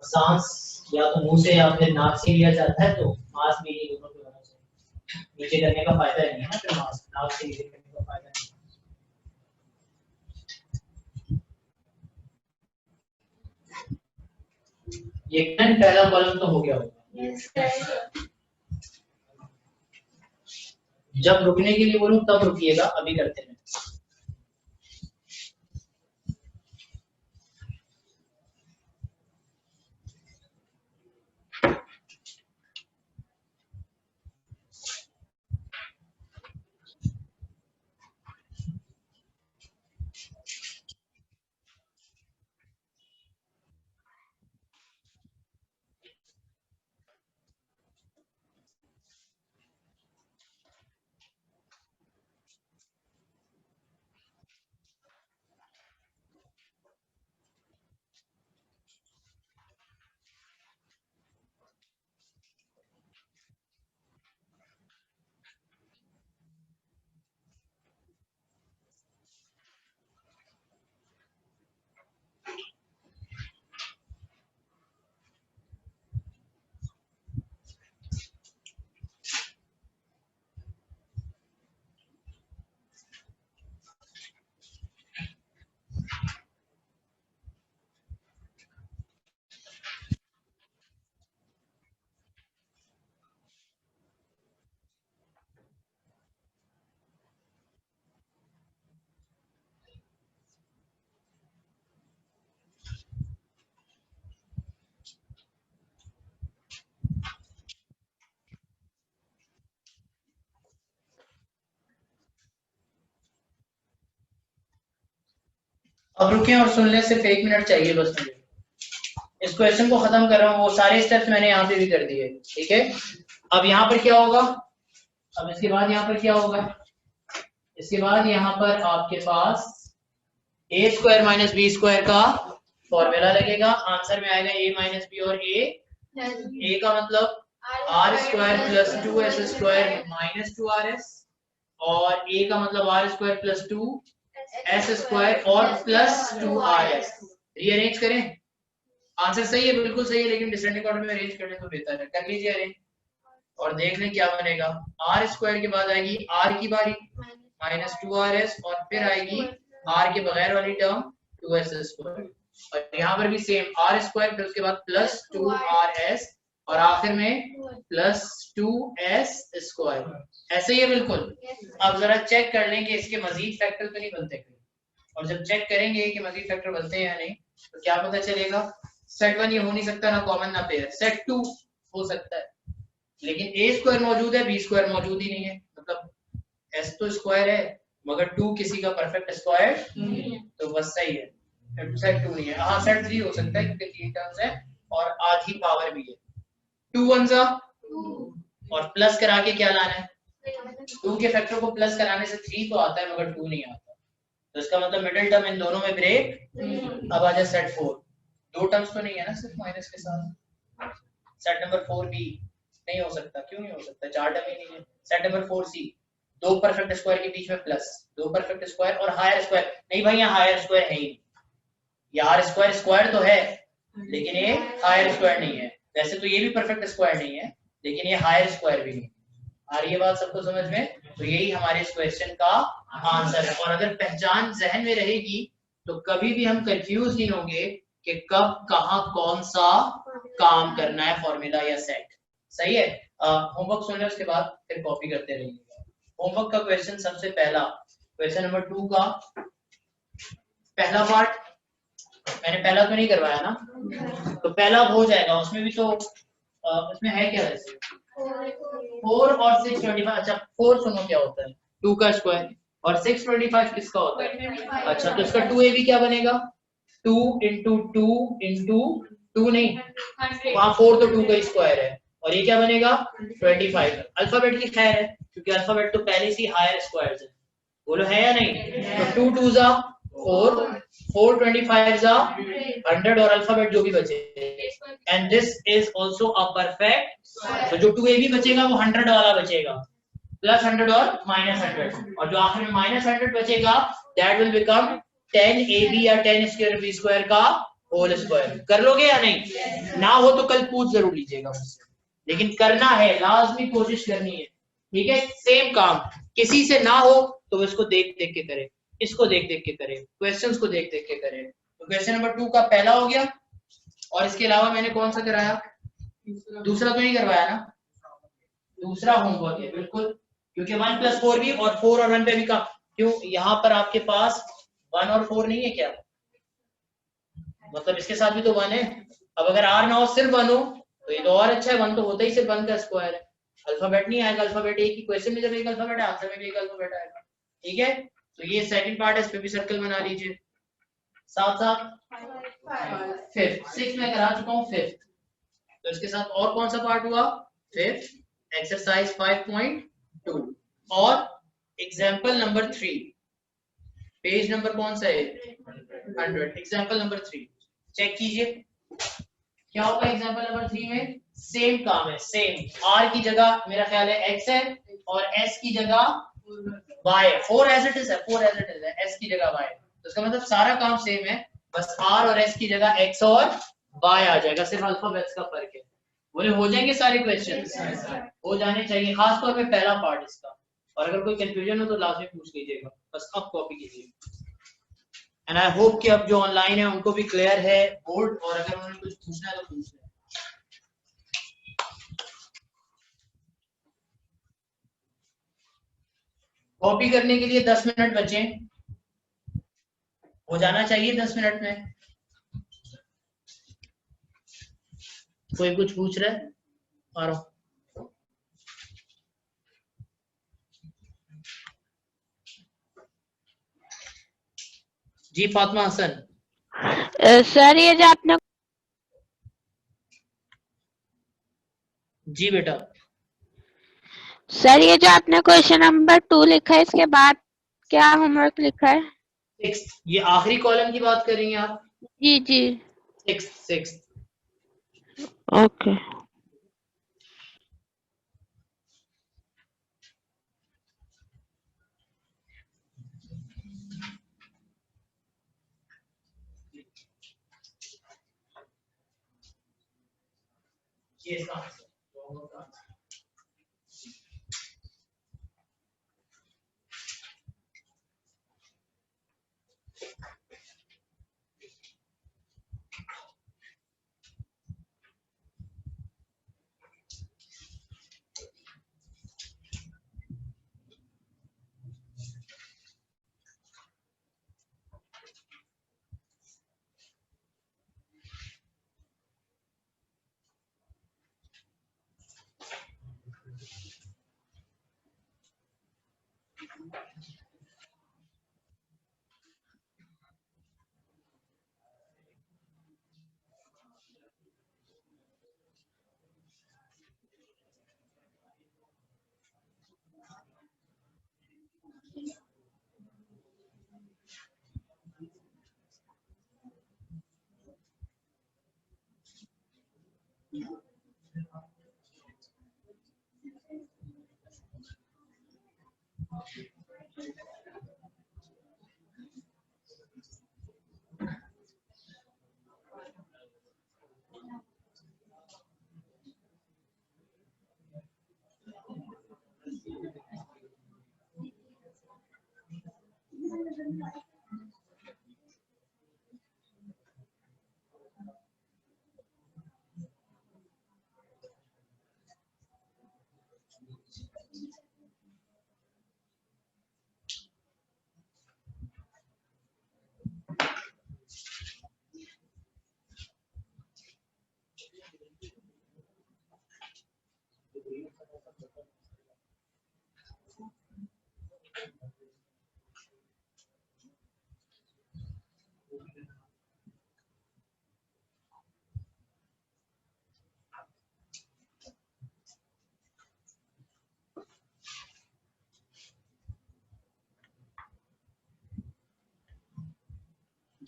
सांस या तो मुंह से या फिर नाक से लिया जाता है तो मास्क भी ये दोनों पे होना चाहिए नीचे करने का फायदा नहीं है ना फिर मास्क नाक से नीचे करने का फायदा नहीं ये पहला कॉलम तो हो गया होगा जब रुकने के लिए बोलूं तब रुकिएगा अभी करते हैं अब रुकें और सुन लें, सिर्फ 1 मिनट चाहिए बस मुझे। इस क्वेश्चन को खत्म कर रहा हूँ, वो सारे स्टेप्स मैंने यहाँ पे भी कर दिए, ठीक है। अब यहाँ पर क्या होगा, अब इसके बाद यहाँ पर क्या होगा, इसके बाद यहाँ पर आपके पास a square minus b square का फॉर्मूला लगेगा। आंसर में आएगा ए माइनस बी और ए का मतलब r square plus 2s square minus 2rs, और ए का मतलब r square plus 2s square और प्लस 2rs। रीअरेंज करें, आंसर सही है, बिल्कुल सही है, लेकिन डिसेंडिंग ऑर्डर में अरेंज करने तो बेहतर है। कर लीजिए अरेंज और देख लें क्या बनेगा। आर स्क्वायर के बाद आएगी आर की बारी माइनस 2rs, और फिर आएगी आर के बगैर वाली टर्म 2s स्क्वायर, और यहाँ पर भी सेम आर स्क्वायर, फिर उसके बाद प्लस 2rs और आखिर में प्लस 2s स्क्वायर। ऐसे ही है बिल्कुल। अब जरा चेक कर लें कि इसके मजीद फैक्टर तो नहीं बनते कहीं, और जब चेक करेंगे कि मजीद फैक्टर बनते हैं या नहीं, तो क्या पता चलेगा। सेट 1 ये हो नहीं सकता, ना कॉमन ना पेयर। सेट 2 हो सकता है, लेकिन ए स्क्वायर मौजूद है, बी स्क्वायर मौजूद ही नहीं है, मतलब एस तो स्क्वायर है मगर 2 किसी का परफेक्ट स्क्वायर नहीं है, तो बस सही है। सेट 2 नहीं है। हाँ सेट 3 हो सकता है क्योंकि 3 टर्म्स है और आधी पावर भी है। 2 1 जा और प्लस करा के क्या लाना है, 2 के फैक्टर को प्लस कराने से 3 तो आता है मगर 2 नहीं आता, तो इसका मतलब मिडिल टर्म इन दोनों में ब्रेक। अब आ जाए सेट 4, 2 टर्म्स तो नहीं है ना सिर्फ माइनस के साथ। सेट नंबर 4 बी नहीं हो सकता, क्यों नहीं हो सकता, 4 टर्म ही नहीं है। सेट नंबर 4 सी, 2 परफेक्ट स्क्वायर के बीच में प्लस, 2 परफेक्ट स्क्वायर और हायर स्क्वायर नहीं भाई, यहाँ हायर स्क्वायर है ही नहीं, यार स्क्वायर स्क्वायर तो है लेकिन ये हायर स्क्वायर नहीं है। वैसे तो ये भी परफेक्ट स्क्वायर नहीं है लेकिन ये हायर स्क्वायर भी नहीं। आ रही है बात सबको समझ में? तो यही हमारे इस क्वेश्चन का आंसर है। और अगर पहचान जहन में रहेगी तो कभी भी हम कंफ्यूज नहीं होंगे कि कब कहाँ कौन सा काम करना है, फॉर्मूला या सेट। सही है। होमवर्क सुनने उसके बाद फिर कॉपी करते रहिएगा। होमवर्क का क्वेश्चन सबसे पहला, क्वेश्चन नंबर 2 का पहला पार्ट मैंने पहला तो नहीं करवाया ना, तो पहला हो जाएगा। उसमें भी तो उसमें है क्या वैसे 4 और 625। अच्छा 4 सुनो क्या होता है, 2 का स्क्वायर, और 625 किसका होता है। अच्छा तो इसका 2ab क्या बनेगा, 2 इंटू 2 इंटू 2 नहीं, वहाँ 4 तो 2 का स्क्वायर है, और ये क्या बनेगा 25। अल्फाबेट की खैर है क्योंकि अल्फाबेट तो पहले से हायर स्क्वायर है, बोलो है या नहीं। तो 2 2 जा 4, 4 25 जा 100 और अल्फाबेट जो भी बचे, and this is also a perfect. तो जो 2ab बचेगा वो 100 वाला बचेगा, प्लस 100 और माइनस 100, और जो आखिर में माइनस 100 बचेगा दैट विल बिकम 10ab या 10 स्क्वायर b स्क्वायर का होल स्क्वायर। कर लोगे या नहीं? ना हो तो कल पूछ जरूर लीजिएगा मुझसे, लेकिन करना है, लाजमी कोशिश करनी है, ठीक है। सेम काम किसी से ना हो तो इसको देख देख के करें, इसको देख देख के करें, क्वेश्चंस को देख देख के करें। तो क्वेश्चन नंबर 2 का पहला हो गया, और इसके अलावा मैंने कौन सा कराया, दूसरा तो नहीं करवाया ना, दूसरा होमवर्क है बिल्कुल, क्योंकि 1 + 4 भी और 4 और 1 पे भी काम। क्यों यहाँ पर आपके पास 1 और 4 नहीं है क्या, मतलब इसके साथ भी तो 1 है। अब अगर r ना हो सिर्फ 1 हो तो ये तो और अच्छा है, 1 तो होता ही सिर्फ 1 का स्क्वायर है, अल्फाबेट नहीं आएगा। अल्फाबेट एक ही क्वेश्चन में जब एक अल्फाबेट है, आंसर में भी एक अल्फाबेट आएगा, ठीक है। तो ये सेकंड पार्ट है, इस पे भी सर्कल बना लीजिए। साथ साथ फिफ्थ, 6 में करा चुका हूँ फिफ्थ, तो इसके साथ और कौन सा पार्ट हुआ, फिफ्थ एक्सरसाइज 5.2 और एग्जाम्पल नंबर 3, पेज नंबर कौन सा है 100, एग्जाम्पल नंबर 3 चेक कीजिए क्या होगा। एग्जाम्पल नंबर 3 में सेम काम है, सेम r की जगह मेरा ख्याल है x है और s की जगह y, 4 एज इट इज है, 4 एज इट इज है, s की जगह y, तो इसका मतलब सारा काम सेम है, बस r और s की जगह x और y आ जाएगा, सिर्फ अल्फाबेट्स का फर्क है। बोले हो जाएंगे सारे क्वेश्चंस, हो जाने चाहिए, खास तौर पे पहला पार्ट इसका। और अगर कोई कंफ्यूजन हो तो लाजमी पूछ लीजिएगा, बस अब कॉपी कीजिए। एंड आई होप कि अब जो ऑनलाइन है उनको भी क्लियर है बोर्ड, और अगर उन्होंने कुछ पूछना है तो पूछ लें। कॉपी करने के लिए 10 मिनट बचे, हो जाना चाहिए 10 मिनट में। कोई कुछ पूछ रहा है, आ रहा हूं। जी फातिमा हसन। सर ये जो आपने जी बेटा। सर ये जो आपने क्वेश्चन नंबर 2 लिखा है इसके बाद क्या होमवर्क लिखा है? 6, ये आखिरी कॉलम की बात कर रही हैं आप? जी जी 6। ओके। ये इसका आंसर।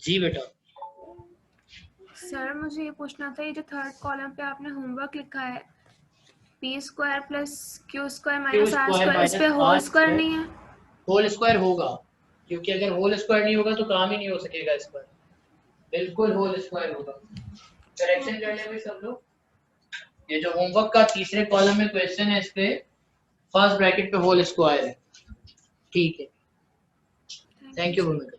जी बेटा। सर मुझे ये पूछना था, ये जो थर्ड कॉलम पे आपने होमवर्क लिखा है p square plus q square minus r square, इस पे होल स्क्वायर नहीं है? होल स्क्वायर होगा, क्योंकि अगर होल स्क्वायर नहीं होगा तो काम ही नहीं हो सकेगा इस पर। बिल्कुल होल स्क्वायर होगा। करेक्शन कर ले भाई सब लोग। ये जो होमवर्क का तीसरे कॉलम में क्वेश्चन है, इस पे फर्स्ट ब्रैकेट पे होल स्क्वायर है। ठीक है, थैंक यू भूमिका।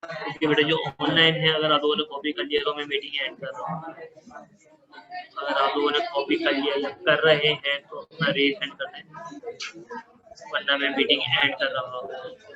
ओके बेटा, जो ऑनलाइन है अगर आप लोगों ने कॉपी कर लिया तो मैं मीटिंग एंड कर रहा हूँ। अगर आप लोगों ने कॉपी कर लिया या कर रहे हैं तो अपना रेज एंड कर दें, वरना मैं मीटिंग एंड कर रहा हूँ।